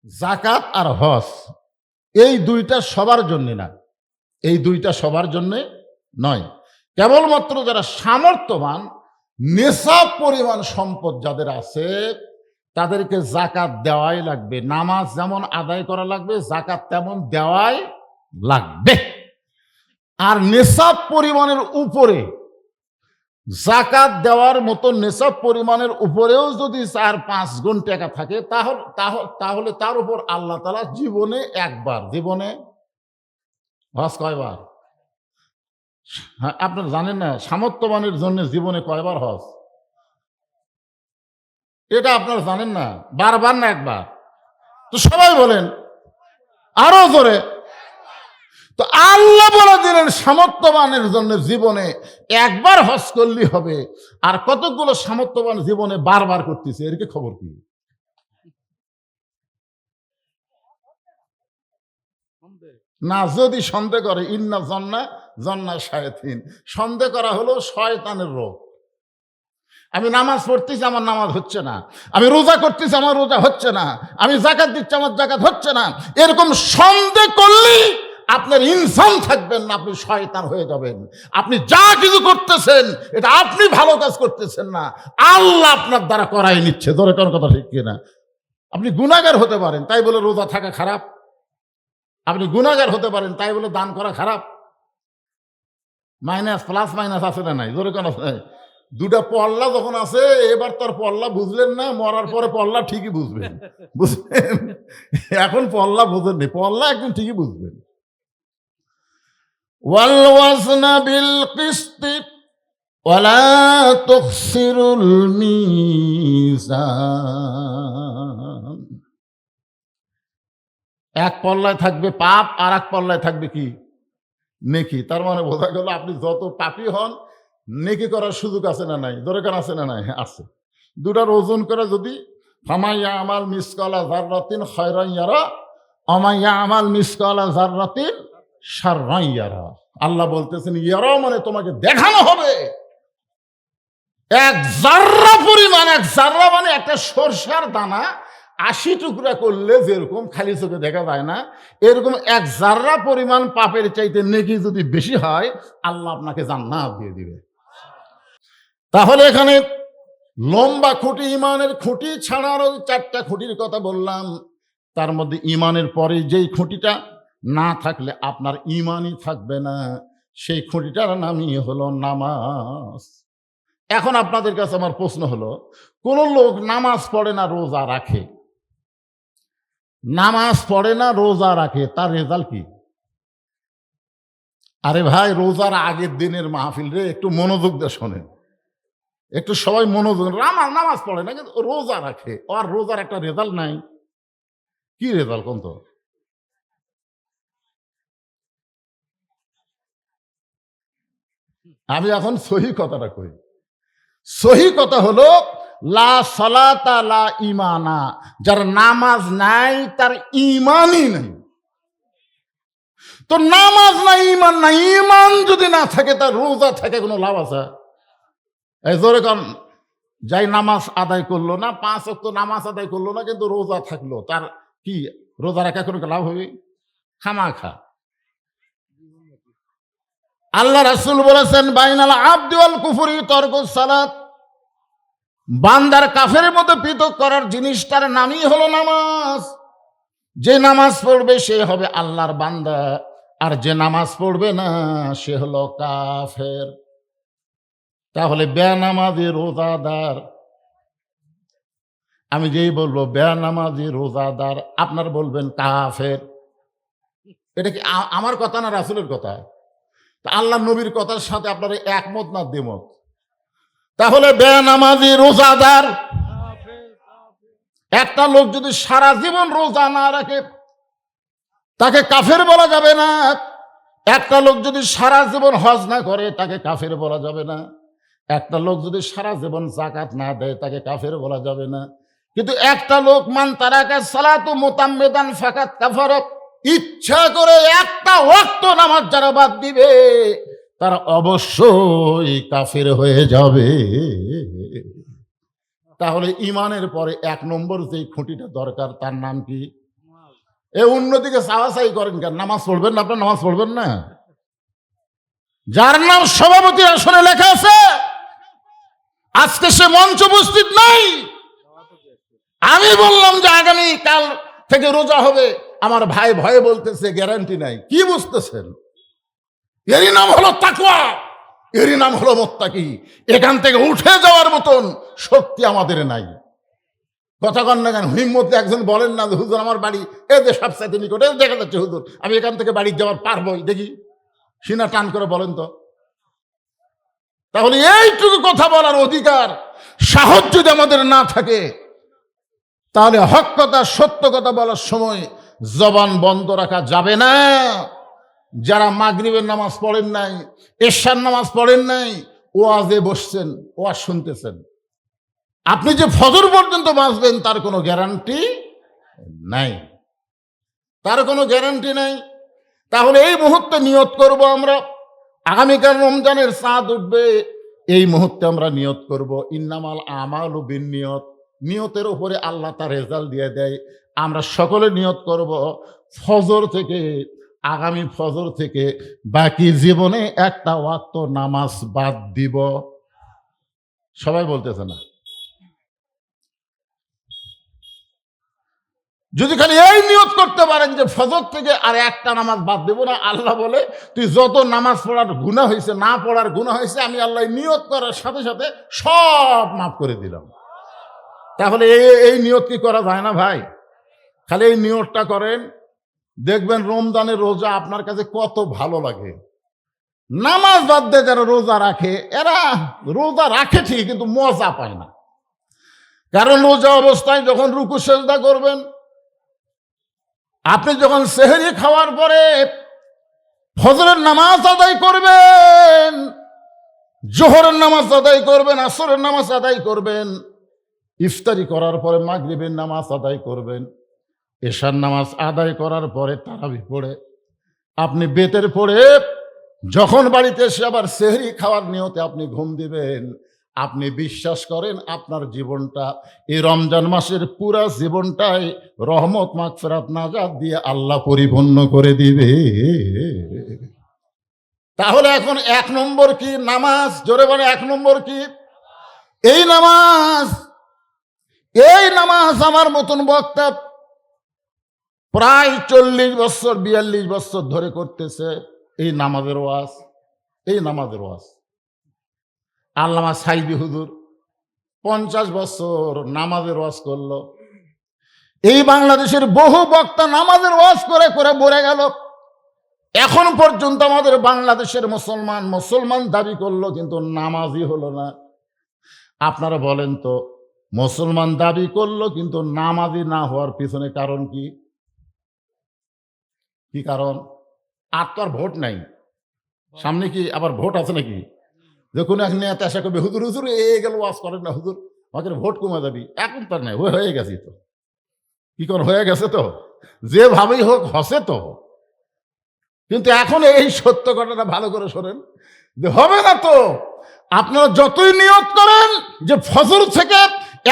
জাকাত আর হজ এই দুইটা সবার জন্য না, এই দুইটা সবার জন্য নয়। কেবলমাত্র যারা সামর্থ্যবান, নেশাব পরিমাণ সম্পদ যাদের আছে তাদেরকে জাকাত দেওয়াই লাগবে। নামাজ যেমন আদায় করা লাগবে, জাকাত তেমন দেওয়াই লাগবে। আর নেশাব পরিমাণের উপরে জাকাত দেওয়ার মতো নেশাব পরিমাণের উপরেও যদি 4-5 গুণ টাকা থাকে তাহলে তার উপর আল্লাহ তাআলা জীবনে একবার, জীবনে হজ কয়বার? হ্যাঁ, আপনারা জানেন না সামর্থ্যবানের জন্য জীবনে কয়বার হজ? এটা আপনারা জানেন না? বারবার না একবার? তো সবাই বলেন আরো জোরে। তো আল্লাহ বলে দিলেন সামর্থ্যবানের জন্য জীবনে একবার হজ করলেই হবে। আর কতগুলো সামর্থ্যবান জীবনে বারবার করতেছে, এর কি খবর কি? না, যদি সন্দেহ করে ইন্না জন্না শায়াতিন, সন্দেহ করা হলো শয়তানের রোগ। আমি নামাজ পড়তেছি, আমার নামাজ হচ্ছে না। আমি রোজা করতেছি, আমার রোজা হচ্ছে না। আমি যাকাত দিচ্ছি, আমার যাকাত হচ্ছে না। এরকম সন্দেহ করলেই আপনার ইনসান থাকবেন না, আপনি শয়তান হয়ে যাবেন। আপনি যা কিছু করতেছেন এটা আপনি ভালো কাজ করতেছেন না, আল্লাহ আপনার দ্বারা করাই নিচ্ছে। ধরে কোন কথা ঠিক কিনা? আপনি গুনাহগার হতে পারেন তাই বলে রোজা থাকা খারাপ? আপনি গুনাহগার হতে পারেন তাই বলে দান করা খারাপ? মাইনাস প্লাস মাইনাস আছে না নাই? ধরে কোন দুটা পল্লা যখন আছে, এবার তোর পল্লা বুঝলেন না, মরার পরে পল্লা ঠিকই বুঝবেন। বুঝলেন? এখন পল্লা বুঝেননি, পল্লা একদিন ঠিকই বুঝবেন। ওয়াল ওয়াজনা বিল কিসতি ওয়ালা তুখসিরুল মিজান। এক পল্লায় থাকবে পাপ, আর এক পল্লায় থাকবে কি? নেকি। তার মানে বোঝা গেল আপনি যত পাপী হন, নেকি করার সুযোগ আছে না নাই? দরকার আছে না নাই? হ্যাঁ, আছে। দুটার ওজন করে যদি ফামাইয়া আমাল মিসকালা যাররাতিন খায়রান ইয়ারা আমাইয়া আমাল মিসকালা যাররাতিন শাররান ইয়ারা। আল্লাহ বলতেছেন ইয়ারা মানে তোমাকে দেখানো হবে। এক জাররা পরিমাণ, এক জাররা মানে একটা সরষার দানা 80 টুকরা করলে যেরকম খালি চোখে দেখা যায় না, এরকম এক জাররা পরিমাণ পাপের চাইতে নেকি যদি বেশি হয়, আল্লাহ আপনাকে জান্নাত দিয়ে দিবে। তাহলে এখানে লম্বা খুঁটি, ইমানের খুঁটি ছাড়ারও 4টা খুঁটির কথা বললাম। তার মধ্যে ইমানের পরে যেই খুঁটিটা না থাকলে আপনার ইমানই থাকবে না, সেই খুঁটিটার নামই হলো নামাজ। এখন আপনাদের কাছে আমার প্রশ্ন হলো, কোন লোক নামাজ পড়ে না রোজা রাখে, নামাজ পড়ে না রোজা রাখে, তার রেজাল্ট কি? আরে ভাই, রোজার আগের দিনের মাহফিল রে, একটু মনোযোগ দিয়ে শোনেন, একটু সবাই মনোযোগ। নামাজ পড়ে না কিন্তু রোজা রাখে, আর রোজার একটা রেজাল্ট নাই। কি রেজাল্ট কোন তো? আমি এখন সহি কথাটা কই। সহি কথা হলো লা সালাতা লা ইমানা, যার নামাজ নাই তার ইমানই নাই। তো নামাজ নাই, ইমান নাই, ইমান যদি না থাকে তার রোজা থাকে কোনো লাভ আছে? এই জোরে কন, যাই নামাজ আদায় করলো না, 5 ওয়াক্ত নামাজ আদায় করলো না, কিন্তু রোজা থাকলো, তার কি রোজা রাখা কোনো লাভ হবে? খামাখা। আল্লাহ রাসূল বলেছেন বাইনাল আবদি ওয়াল কুফরি তারকুস সালাত, বান্দার কাফেরের মধ্যে পৃথক করার জিনিসটার নামই হলো নামাজ। যে নামাজ পড়বে সে হবে আল্লাহর বান্দা, আর যে নামাজ পড়বে না সে হলো কাফের। তাহলে বেনামাজি রোজাদার, আমি যেই বলবো বেনামাজি রোজাদার, আপনার বলবেন কাফের। এটা কি আমার কথা না রাসূলের কথা? তা আল্লাহ নবীর কথার সাথে আপনারা একমত না দ্বিমত? তাহলে বেনামাজি রোজাদার, একটা লোক যদি সারা জীবন রোজা না রাখে তাকে কাফের বলা যাবে না। একটা লোক যদি সারা জীবন হজ না করে তাকে কাফের বলা যাবে না। একটা লোক যদি সারা জীবন যাকাত না দেয় তাকে কাফের বলা যাবে না। কিন্তু একটা লোক মান তারাকা সালাতু মুতাম্মিদান ফাকাত কাফারা, ইচ্ছা করে একটা ওয়াক্ত নামাজ যারা বাদ দিবে তারা অবশ্যই কাফের হয়ে যাবে। তাহলে ইমানের পরে 1 নম্বর যেই খুঁটিটা দরকার তার নাম কি? এ উন্নতিকে চাওয়াচাই করেন কেন? নামাজ পড়বেন না? আপনার নামাজ পড়বেন না? যার নাম সভাপতি আসনে লেখা আছে, আজকে সে মঞ্চ উপস্থিত নাই। আমি বললাম যে আগামী কাল থেকে রোজা হবে, আমার ভাই ভয়ে বলতেছে গ্যারান্টি নাই। কি বুঝতেছেন? এরই নাম হলো তাকওয়া, এরই নাম হলো মুত্তাকি। এখান থেকে উঠে যাওয়ার মতন শক্তি আমাদের নাই। কথা কন না কেন? হিম্মত একজন বলেন না যে হুজুর আমার বাড়ি এই যে সবচাইতে নিকটে দেখা যাচ্ছে, হুজুর আমি এখান থেকে বাড়ি যাওয়ার পারবই, দেখি সিনা টান করে বলেন তো। তাহলে এইটুকু কথা বলার অধিকার, সাহস যদি আমাদের না থাকে, তাহলে হক কথা সত্য কথা বলার সময় জবান বন্ধ রাখা যাবে না। যারা মাগরিবের নামাজ পড়েন নাই, এশার নামাজ পড়েন নাই, ওয়াজে বসছেন, ওয়াজ শুনতেছেন, আপনি যে ফজর পর্যন্ত বাঁচবেন তার কোনো গ্যারান্টি নাই, তার কোনো গ্যারান্টি নাই। তাহলে এই মুহূর্তে নিয়ত করব আমরা, আগামীকাল রমজানের চাঁদ উঠবে, এই মুহূর্তে আমরা নিয়ত করব ইন্নামাল আমালু বিন্নিয়ত। নিয়তের উপরে আল্লাহ তার রেজাল্ট দিয়ে দেয়। আমরা সকলে নিয়ত করব ফজর থেকে, আগামী ফজর থেকে বাকি জীবনে একটা ওয়াক্ত নামাজ বাদ দিব। সবাই বলতেছে না? যদি খালি এই নিয়ত করতে পারেন যে ফজর থেকে আর একটা নামাজ বাদ দেব না, আল্লাহ বলে তুই যত নামাজ পড়ার গুনাহ হয়েছে, না পড়ার গুনাহ হয়েছে, আমি আল্লাহ নিয়ত করার সাথে সাথে সব মাফ করে দিলাম। তাহলে এই নিয়ত কি করা যায় না ভাই? খালি এই নিয়তটা করেন, দেখবেন রমজানের রোজা আপনার কাছে কত ভালো লাগে। নামাজ বাদ দিয়ে যারা রোজা রাখে, এরা রোজা রাখে ঠিক, কিন্তু মজা পায় না। কারণ রোজা অবস্থায় যখন রুকু সেজদা করবেন, আপনি যখন সেহরি খাওয়ার পরে ফজরের নামাজ আদায় করবেন, জোহরের নামাজ আদায় করবেন, আসরের নামাজ আদায় করবেন, ইফতারি করার পরে মাগরিবের নামাজ আদায় করবেন, এশার নামাজ আদায় করার পরে তারাবি পড়ে আপনি বেতের পড়ে যখন বাড়িতে এসে আবার সেহরি খাওয়ার নিয়তে আপনি ঘুম দিবেন, আপনি বিশ্বাস করেন আপনার জীবনটা এই রমজান মাসের পুরা জীবনটাই রহমত মাগফিরাত নাজাত দিয়ে আল্লাহ পরিপূর্ণ করে দিবে। তাহলে এখন এক নম্বর কি? নামাজ। জোরে বলে, এক নম্বর কি? এই নামাজ। এই নামাজ আমার মতন বক্তা প্রায় 40 বছর 42 বছর ধরে করতেছে এই নামাজের ওয়াজ, এই নামাজের ওয়াজ। আল্লামা সাইদি হুজুর 50 বছর নামাজের ওয়াজ করলো। এই বাংলাদেশের বহু বক্তা নামাজের ওয়াজ করে করে মরে গেল। এখন পর্যন্ত আমাদের বাংলাদেশের মুসলমান দাবি করলো, কিন্তু নামাজই হলো না। আপনারা বলেন তো, মুসলমান দাবি করলো কিন্তু নামাজি না হওয়ার পিছনে কারণ কি? কি কারণ? আর তো আর ভোট নাই সামনে, কি আবার ভোট আছে নাকি? যখন এক নেতা আশা করবে হুজুর হুজুর এ গেল ওয়াজ করেন না হুজুর, আমাদের ভোট কমে যাবি। এখন তার নাই, হয়ে গেছি তো। কি কোন হয়ে গেছে তো, যেভাবেই হোক হসে তো। কিন্তু এখন এই সত্য ঘটনা ভালো করে শোনেন, যে হবে না তো। আপনারা যতই নিয়ত করেন যে ফজর থেকে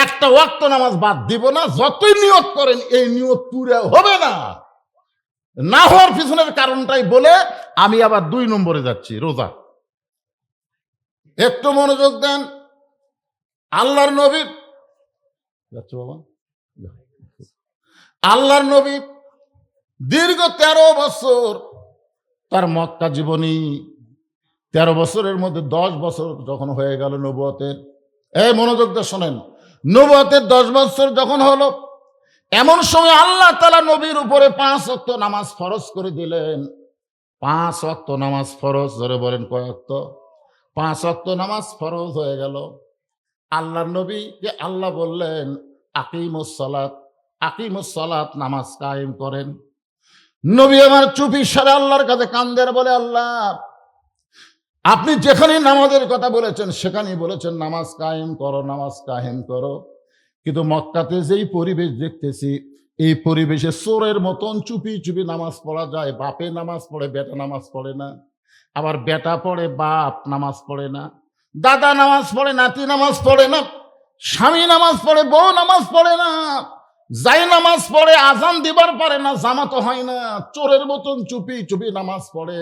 একটা ওয়াক্ত নামাজ বাদ দিব না, যতই নিয়ত করেন এই নিয়ত পুরো হবে না। না হওয়ার পিছনের কারণটাই বলে আমি আবার 2 নম্বরে যাচ্ছি, রোজা। একটু মনোযোগ দেন। আল্লাহর নবী যাচ্ছে বাবা, আল্লাহর নবী দীর্ঘ 13 বছর তার মক্কা জীবনী, 13 বছরের মধ্যে 10 বছর যখন হয়ে গেল নবুয়তের, এই মনোযোগ দিয়ে শোনেন, নবুয়তের 10 বছর যখন হলো, এমন সময় আল্লাহ তাআলা নবীর উপরে 5 ওয়াক্ত নামাজ ফরজ করে দিলেন। 5 ওয়াক্ত নামাজ ফরজ। ধরে বলেন কয় ওয়াক্ত? 5 ওয়াক্ত নামাজ ফরজ হয়ে গেল। আল্লাহর নবীকে আল্লাহ বললেন আকিমুস সালাত, আকিমুস সালাত, নামাজ কায়েম করেন। নবী আমার চুপি সারে আল্লাহর কাছে কান্দের, বলে আল্লাহ আপনি যেখানে নামাজের কথা বলেছেন সেখানেই বলেছেন নামাজ কায়েম করো, নামাজ কায়েম করো। কিন্তু মক্কাতে যেই পরিবেশ দেখতেছি, এই পরিবেশে চোরের মতন চুপি চুপি নামাজ পড়া যায়। বাপে নামাজ পড়ে, বেটা নামাজ পড়ে না। আবার বেটা পড়ে, বাপ নামাজ পড়ে না। দাদা নামাজ পড়ে, নাতি নামাজ পড়ে না। স্বামী নামাজ পড়ে, বউ নামাজ পড়ে না। যাই নামাজ পড়ে আজান দিবার পারে না, জামাত হয় না, চোরের মতন চুপি চুপি নামাজ পড়ে,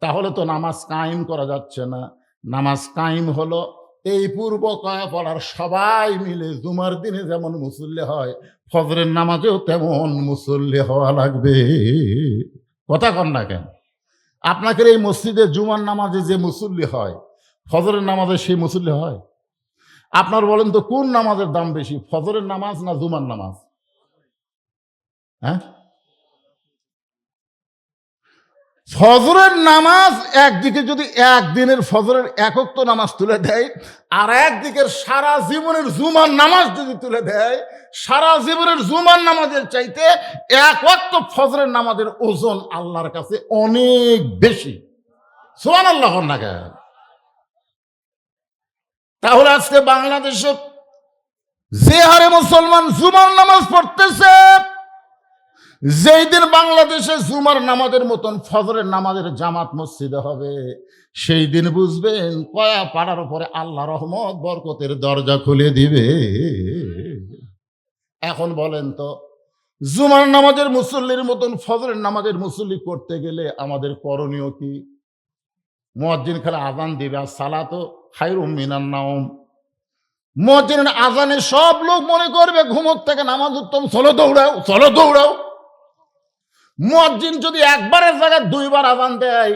তাহলে তো নামাজ কায়েম করা যাচ্ছে না। নামাজ কায়েম হলো এই পূর্ব কয়া পড়ার সবাই মিলে জুমার দিনে যেমন মুসল্লি হয়, ফজরের নামাজেও তেমন মুসল্লি হওয়া লাগবে। কথা কন না কেন? আপনাকে এই মসজিদে জুমার নামাজে যে মুসল্লি হয়, ফজরের নামাজে সেই মুসল্লি হয়? আপনার বলেন তো কোন নামাজের দাম বেশি, ফজরের নামাজ না জুমার নামাজ? হ্যাঁ, ফজরের নামাজ একদিকে যদি একদিনের ফজরের একক তো নামাজ তুলে দেয়, আর একদিকের সারা জীবনের জুমার নামাজ যদি তুলে দেয়, সারা জীবনের জুমার নামাজের চাইতে এক ওয়াক্ত ফজরের নামাজের ওজন আল্লাহর কাছে অনেক বেশি। সুবহানাল্লাহ না কেন? তাহলে আজকে বাংলাদেশে যে হারে মুসলমান জুমার নামাজ পড়তেছে, যেই দিন বাংলাদেশে জুমার নামাজের মতন ফজরের নামাজের জামাত মসজিদে হবে, সেই দিন বুঝবেন কয়া পাড়ার উপরে আল্লাহ রহমত বরকতের দরজা খুলে দিবে। এখন বলেন তো, জুমার নামাজের মুসল্লির মতন ফজরের নামাজের মুসল্লি করতে গেলে আমাদের করণীয় কি? মুয়াজ্জিন খালি আজান দিবে, আর সালাতু খায়রুম মিনান নাওম। মুয়াজ্জিনের আজানে সব লোক মনে করবে ঘুমোর থেকে নামাজ উত্তম, চলো দৌড়াও, চলো দৌড়াও। মুয়াজ্জিন যদি একবারের জায়গায় দুইবার আজান দেয়,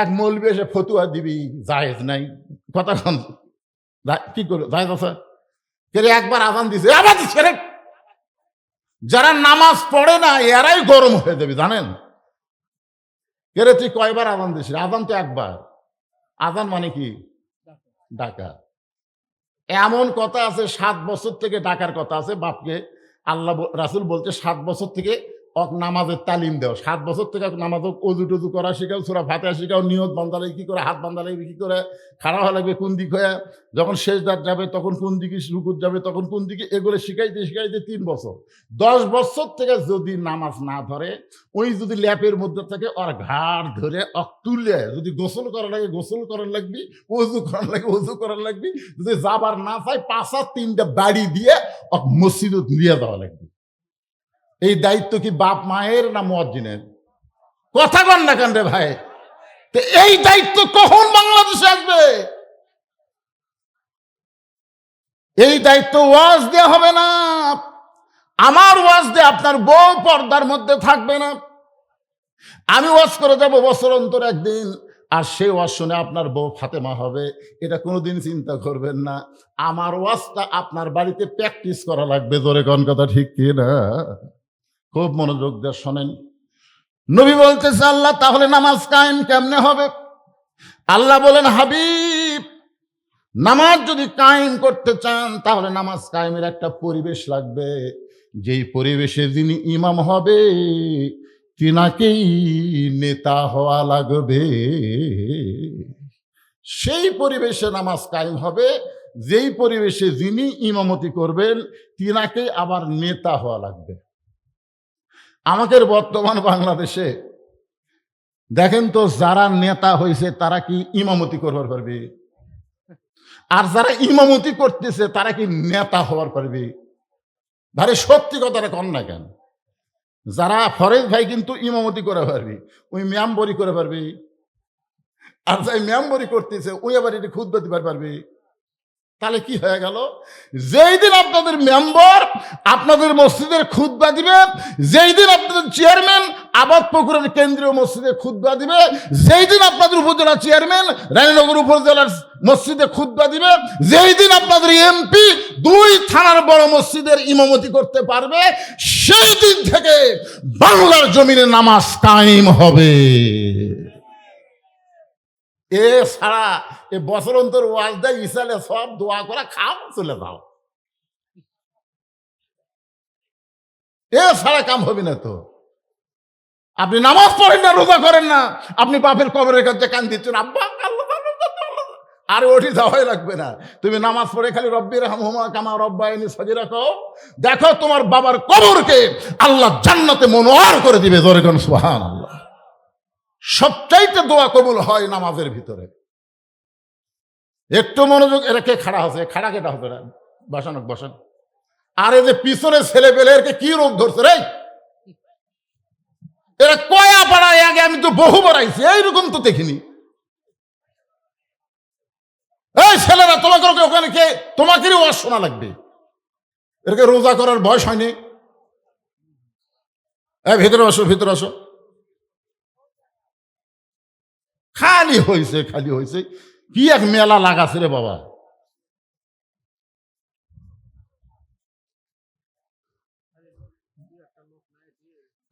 এক মৌলবি এসে ফতুয়া দিবি জায়েজ নাই। কথা কন, কি করে জায়েজ আছে? কে একবার আজান দিছে আবার দিচ্ছে রে। যারা নামাজ পড়ে না এরাই গরম হয়ে যাবে, জানেন? কে রে তুই কয়বার আজান দিস? আজান তো একবার। আজান মানে কি? ডাকা। এমন কথা আছে 7 বছর থেকে ডাকার কথা আছে বাপকে। আল্লাহ রাসূল বলতে 7 বছর থেকে নামাজের তালিম দাও, 7 বছর থেকে নামাজ অজু টজু করা শিখাও, সূরা ফাতিহা শিখাও, নিয়ত বান্দালে কি করে, হাত বান্দালে কি করে, খাড়া হওয়া লাগবে কোন দিক হয়ে, যখন সেজদার যাবে তখন কোন দিকে, রুকুত যাবে তখন কোন দিকে, এগুলো শিখাইতে শিখাইতে 3 বছর। 10 বছর থেকে যদি নামাজ না ধরে, ওই যদি ল্যাপের মধ্যে থাকে ওর ঘাড় ধরে তুলে, যদি গোসল করা লাগে গোসল করার লাগবি, অজু করার লাগে অজু করার লাগবি, যদি যাবার না চাই 5-3টা বাড়ি দিয়ে মসজিদে নিয়ে যাওয়া লাগবে। এই দায়িত্ব কি বাপ মায়ের না মুয়াজ্জিনের? কথা কন না কেন রে ভাই? তো এই দায়িত্ব কখন বাংলাদেশে আসবে? এই দায়িত্ব ওয়াজ দেওয়া হবে না। আমার ওয়াজ দিয়ে আপনার বউ পর্দার মধ্যে থাকবে না। আমি ওয়াজ করে যাব বছর অন্তর একদিন, আর সেই ওয়াজ শুনে আপনার বউ ফাতেমা হবে, এটা কোনোদিন চিন্তা করবেন না। আমার ওয়াজটা আপনার বাড়িতে প্র্যাকটিস করা লাগবে। জোরে কোন কথা ঠিক কি না? খুব মনোযোগ দিয়ে শোনেন। নবী বলতেছে আল্লাহ তাহলে নামাজ কায়েম কেমনে হবে? আল্লাহ বলেন, হাবিব, নামাজ যদি কায়েম করতে চান তাহলে নামাজ কায়েমের একটা পরিবেশ লাগবে। যেই পরিবেশে যিনি ইমাম হবে তিনাকেই নেতা হওয়া লাগবে। সেই পরিবেশে নামাজ কায়েম হবে, যেই পরিবেশে যিনি ইমামতি করবেন তিনাকেই আবার নেতা হওয়া লাগবে। আমাদের বর্তমান বাংলাদেশে দেখেন তো, যারা নেতা হয়েছে তারা কি ইমামতি করবার পারবে? আর যারা ইমামতি করতেছে তারা কি নেতা হওয়ার পারবে? ভারে সত্যি কথাটা কন না কেন? যারা ফরেজ ভাই কিন্তু ইমামতি করে পারবে, ওই মেম্বরি করে পারবে। আর যাই মেম্বরি করতেছে ওই আবার এটি খুতবা দিবার পারবে। তাহলে কি হয়ে গেল? যেই দিন আপনাদের মেম্বার আপনাদের মসজিদের খুতবা দিবে, যেই দিন আপনাদের চেয়ারম্যান আবাদ পুকুরের কেন্দ্রীয় মসজিদে খুতবা দিবে, যেই দিন আপনাদের উপজেলা চেয়ারম্যান রানীনগর উপজেলার মসজিদে খুতবা দিবে, যেই দিন আপনাদের এমপি 2 থানার বড় মসজিদের ইমামতি করতে পারবে, সেই দিন থেকে বাংলার জমিনে নামাজ কায়েম হবে। এ ছাড়া এ বছর অন্তর ওয়াজ দেয়, ইসালে সব দোয়া করা, খাও চলে যাও, এ ছাড়া কাম হবে না। তো আপনি নামাজ পড়েন না, রোজা করেন না, আপনি বাপের কবরের কাছে কান দিচ্ছেন, আব্বা আর ওটি যাওয়াই লাগবে না। তুমি নামাজ পড়ে খালি রব্বির হামহুমা কামা রব্বায়ানি সগীরা কও, দেখো তোমার বাবার কবরকে আল্লাহ জান্নাতে মনোয়ার করে দিবে। জোরে কোন সুবহানাল্লাহ। সবচাইতে দোয়া কবুল হয় নামাজের ভিতরে। একটু মনোযোগ। এরা কে খাড়া হচ্ছে? খাড়া কেটা হবে? বসান বসান। আর এই যে পিছনে ছেলে পেলে এরকে কি রোগ ধরছে রে, এরা কয়া পাড়ায় আগে আমি তো বহু বাড়াইছি, এইরকম তো দেখিনি। এই ছেলেরা তোমাকে ওখানে কে, তোমাকেরই ওয়াজ শোনা লাগবে, এরকে রোজা করার বয়স হয়নি। ভিতরে আসো, ভিতরে আসো। খালি হয়েছে, খালি হয়েছে, কি এক মেলা লাগাছে রে বাবা।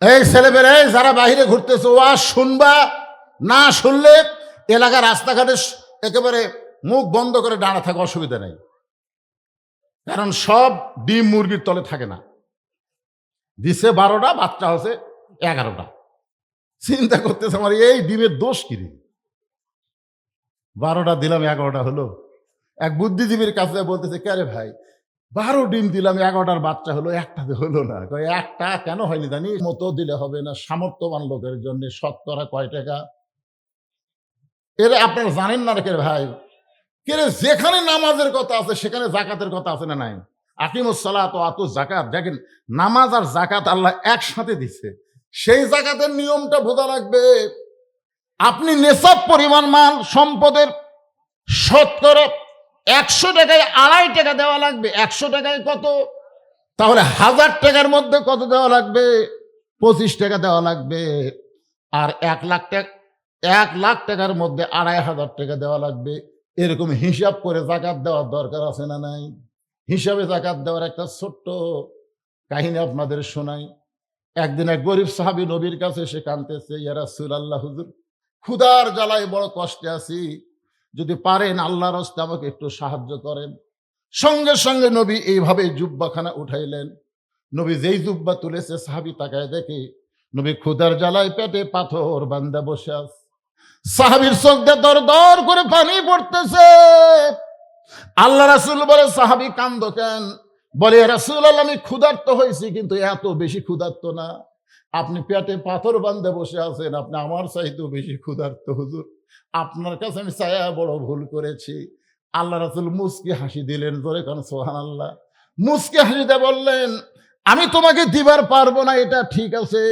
এই ছেলেমেয়েরা যারা বাইরে ঘুরতেছে ওয়াজ শুনবা, না শুনলে এলাকার রাস্তাঘাটে একেবারে মুখ বন্ধ করে দাঁড়া থাকা, অসুবিধা নেই। কারণ সব ডিম মুরগির তলে থাকে না। দিছে 12টা, বাচ্চা হচ্ছে 11টা। চিন্তা করতেছে আমার এই ডিমের দোষ কি রে, 12টা দিলাম 11টা হলো। এক বুদ্ধিজীবীর কাছে বলতেছে, কে রে ভাই 12 ডিম দিলাম 11টার বাচ্চা হলো, একটাতে হলো না। একটা কেন হয়নি জানি, মতো দিলে হবে না, সামর্থ্যবান লোকের জন্য শতকরা কয় টাকা এর আপনারা জানেন না রে ভাই। কে যেখানে নামাজের কথা আছে সেখানে জাকাতের কথা আছে না নাই? আকিমুস সালাত ওয়া আতুজ যাকাত, দেখেন নামাজ আর জাকাত আল্লাহ একসাথে দিচ্ছে, সেই জাকাতের নিয়মটা বোঝা লাগবে। আপনি নেশাব পরিমাণ মাল সম্পদের শতকরা 100 টাকায় 2.5 টাকা দেওয়া লাগবে। 100 টাকায় কত? তাহলে 1000 টাকার মধ্যে কত দেওয়া লাগবে? 25 টাকা দেওয়া লাগবে। আর 1 লাখ টাকা, 1 লাখ টাকার মধ্যে 2,500 টাকা দেওয়া লাগবে। এরকম হিসাব করে জাকাত দেওয়ার দরকার আছে না নাই? হিসাবে জাকাত দেওয়ার একটা ছোট্ট কাহিনী আপনাদের শোনাই। একদিন এক গরিব সাহাবী নবীর কাছে সে কাঁদতেছে, ইয়া রাসূলুল্লাহ, হুজুর ক্ষুধার জ্বালায় বড় কষ্টে আছি, যদি পারেন আল্লাহর রাস্তে আমাকে একটু সাহায্য করেন। সঙ্গে সঙ্গে নবী এইভাবে জুব্বাখানা উঠাইলেন। নবী যেই জুব্বা তুলেছে সাহাবী তাকায় দেখে নবী ক্ষুধার জ্বালায় পেটে পাথর বান্ধা বসে আছে। সাহাবীর চোখ দিয়ে দর দর করে পানি পড়তেছে। আল্লাহ রাসূল বলে, সাহাবী কান্দো কেন? বলে, রাসূলুল্লাহ আমি ক্ষুধার্ত হয়েছি, কিন্তু এত বেশি ক্ষুধার্ত না। আপনি পেটে পাথর বান্ধে বসে আছেন, আপনি আমার চাইতেও বেশি ক্ষুধার্ত হুজুর। আপনার কাছে আমি চায়া বড় ভুল করেছি। আল্লাহ রাসূল মুস্কি হাসি দিলেন, জোরে কান সুবহানাল্লাহ। মুস্কি হাসিতে বললেন, আমি তোমাকে দিবার পারবো না, এটা ঠিক আছে,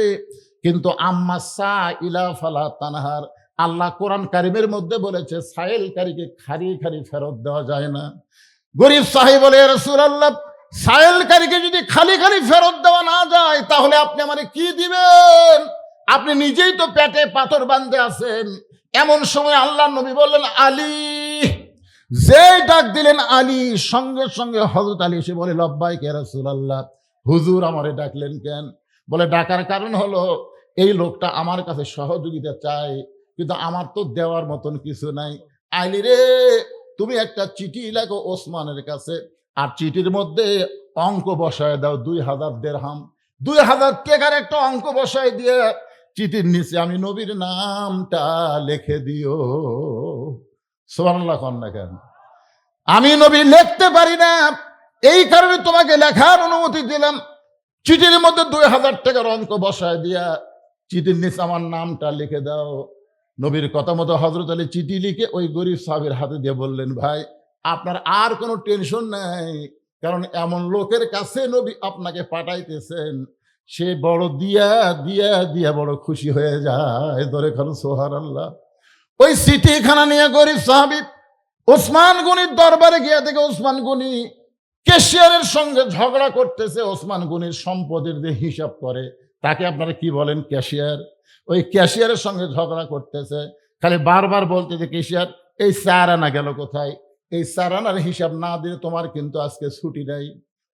কিন্তু আম্মা সাইলা ফালা তানহার, আল্লাহ কোরআন কারিমের মধ্যে বলেছে সাইলকারীকে খারি খারি ফেরত দেওয়া যায় না। গরিব সাহেব বলে, ইয়া রাসূলুল্লাহ সাইলকারীকে যদি খালি খালি ফেরত দেওয়া না যায় তাহলে আপনি আমারে কি দিবেন? আপনি নিজেই তো পেটে পাথর বাঁধতে আছেন। এমন সময় আল্লাহ নবী বললেন, আলী। যে ডাক দিলেন আলী, সঙ্গে সঙ্গে হযরত আলী এসে বলে, লব্বাইক ইয়া রাসূলুল্লাহ, হুজুর আমারে ডাকলেন কেন? বলে, ডাকার কারণ হলো এই লোকটা আমার কাছে সহযোগিতা চায়, কিন্তু আমার তো দেওয়ার মতন কিছু নাই। আলী রে, তুমি একটা চিঠি লেখো ওসমানের কাছে, আর চিঠির মধ্যে অঙ্ক বসায় দাও 2000 দিরহাম। 2000 টাকার একটা অঙ্ক বসায় দিয়ে চিঠির নিচে আমি নবীর নামটা লিখে দিও। সুবহানাল্লাহ কোন না কেন? আমি নবী লিখতে পারি না, এই কারণে তোমাকে লেখার অনুমতি দিলাম। চিঠির মধ্যে 2000 টাকার অঙ্ক বসায় দিয়া চিঠির নিচে আমার নামটা লিখে দাও। নবীর কথা মতো হযরত আলী চিঠি লিখে ওই গরিব সাহাবীর হাতে দিয়ে বললেন, ভাই আপনার আর কোনো টেনশন নাই, কারণ এমন লোকের কাছে নবী আপনাকে পাঠাইতেছেন, সে বড় দিয়া দিয়া দিয়া বড় খুশি হয়ে যায়। ধরে খান সুবহানাল্লাহ। ওই চিঠিখানা নিয়ে গরিব সাহাবী ওসমান গনির দরবারে গিয়ে দেখে ওসমান গনি ক্যাশিয়ারের সঙ্গে ঝগড়া করতেছে। ওসমান গনির সম্পদের যে হিসাব করে তাকে আপনারা কি বলেন? ক্যাশিয়ার। ওই ক্যাশিয়ারের সঙ্গে ঝগড়া করতেছে, খালি বারবার বলতেছে, ক্যাশিয়ার এই 4 আনা গেল কোথায়? এই 4 আনার হিসাব না দিলে তোমার কিন্তু আজকে ছুটি নাই।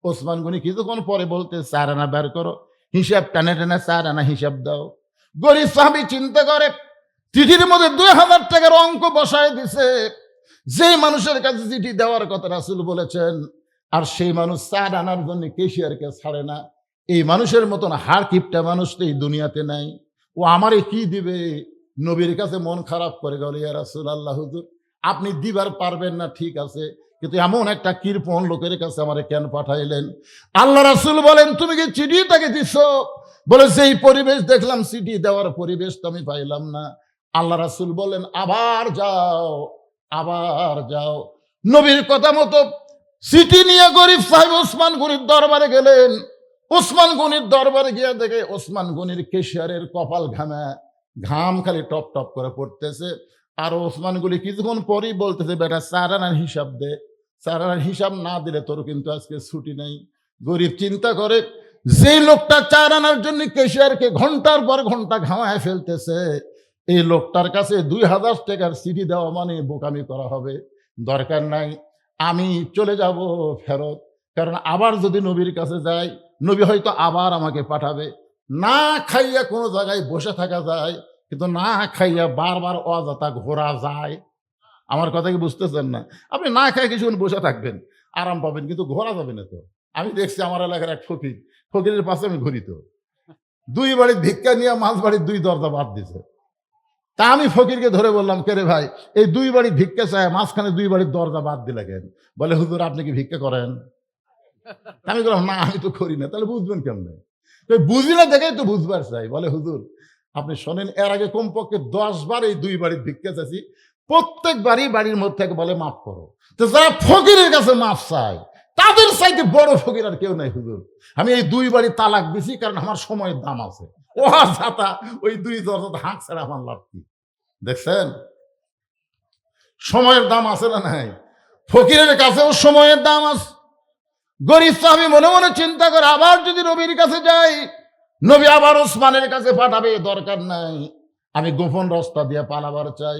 ওসমান গনি কিছুক্ষণ পরে বলতে, 4 আনা বের করো, হিসাব টানে টানে 4 আনা হিসাব দাও। গরিব সাহাবী চিন্তা করে, চিঠির মধ্যে 2000 টাকার অঙ্ক বসায় দিছে। যে মানুষের কাছে চিঠি দেওয়ার কথা রাসূল বলেছেন, আর সেই মানুষ 4 আনার জন্য ক্যাশিয়ারকে ছাড়ে না। এই মানুষের মতন হার কিপটা মানুষ তো এই দুনিয়াতে নাই। ও আমারে কি দিবে? নবীর কাছে মন খারাপ করে গেল, ইয়া রাসূলুল্লাহ, হুজুর আপনি দিবার পারবেন না ঠিক আছে, কিন্তু এমন একটা কৃপণ লোকের কাছে আমারে কেন পাঠাইলেন? আল্লাহ রাসূল বলেন, তুমি কি চিঠি তাকে দিছো? বলে, যেই পরিবেশ দেখলাম চিঠি দেওয়ার পরিবেশ তো আমি পাইলাম না। আল্লাহ রাসূল বলেন, আবার যাও, আবার যাও। নবীর কথা মতো চিঠি নিয়ে গরিব সাহেব ওসমান গনির দরবারে গেলেন। ওসমান গনির দরবারে গিয়ে দেখে ওসমান গনির কেশিয়ারের কপাল ঘাম খালি টপ টপ করে পড়তেছে। আর ওসমান গনি কিছুক্ষণ পরেই বলতেছে, বেটা 4 আনার হিসাব দে, 4 আনার হিসাব না দিলে তোর কিন্তু আজকে ছুটি নেই। গরিব চিন্তা করে, যে লোকটা 4 আনার জন্য কেশিয়ারকে ঘন্টার পর ঘন্টা ঘামায় ফেলতেছে, এই লোকটার কাছে 2000 টাকার চিঠি দেওয়া মানে বোকামি করা হবে। দরকার নাই, আমি চলে যাব ফেরত। কারণ আবার যদি নবীর কাছে যাই, নবী হয়তো আবার আমাকে পাঠাবে। না খাইয়া কোনো জায়গায় বসে থাকা যায়, কিন্তু না খাইয়া বারবার অযথা ঘোরা যায়। আমার কথা কি বুঝতেছেন না? আপনি না খাই কিছুক্ষণ বসে থাকবেন, আরাম পাবেন, কিন্তু ঘোরা যাবে না তো। আমি দেখছি আমার এলাকার এক ফকিরের পাশে আমি ঘুরি, তো 2 বাড়ির ভিক্ষা নিয়ে মাঝ বাড়ির 2 দরজা বাদ দিছে। তা আমি ফকিরকে ধরে বললাম, কে রে ভাই, এই 2 বাড়ির ভিক্ষা চায়, মাঝখানে 2 বাড়ির দরজা বাদ দিলে কেন? বলে, হুজুর আপনি কি ভিক্ষা করেন? আমি বললাম, না আমি তো করি না। তাহলে বুঝবেন কেমনে? বুঝি না দেখেই তো বুঝবার চাই। বলে, হুজুর আপনি শোনেন, এর আগে কমপক্ষে 10 বার এই 2 বাড়ির ভিক্ষা চাইছি, প্রত্যেকবারই বাড়ির মধ্যে থেকে বলে মাফ করো। তো যারা ফকিরের কাছে মাফ চায়, তাদের চাইতে বড় ফকির আর কেউ নাই হুজুর। আমি এই 2 বাড়ি তালাক দিছি, কারণ আমার সময়ের দাম আছে। ও ছাতা ওই 2 দরজা হাঁক ছাড়া আমার লাভ কি? দেখছেন সময়ের দাম আছে না নাই? ফকিরের কাছেও সময়ের দাম আছে। গরিব সাহাবী মনে মনে চিন্তা করে, আবার যদি নবীর কাছে যাই, নবী আবার ওসমানের কাছে পাঠাবে, দরকার নাই, আমি গোপন রাস্তা দিয়ে পালাবার চাই।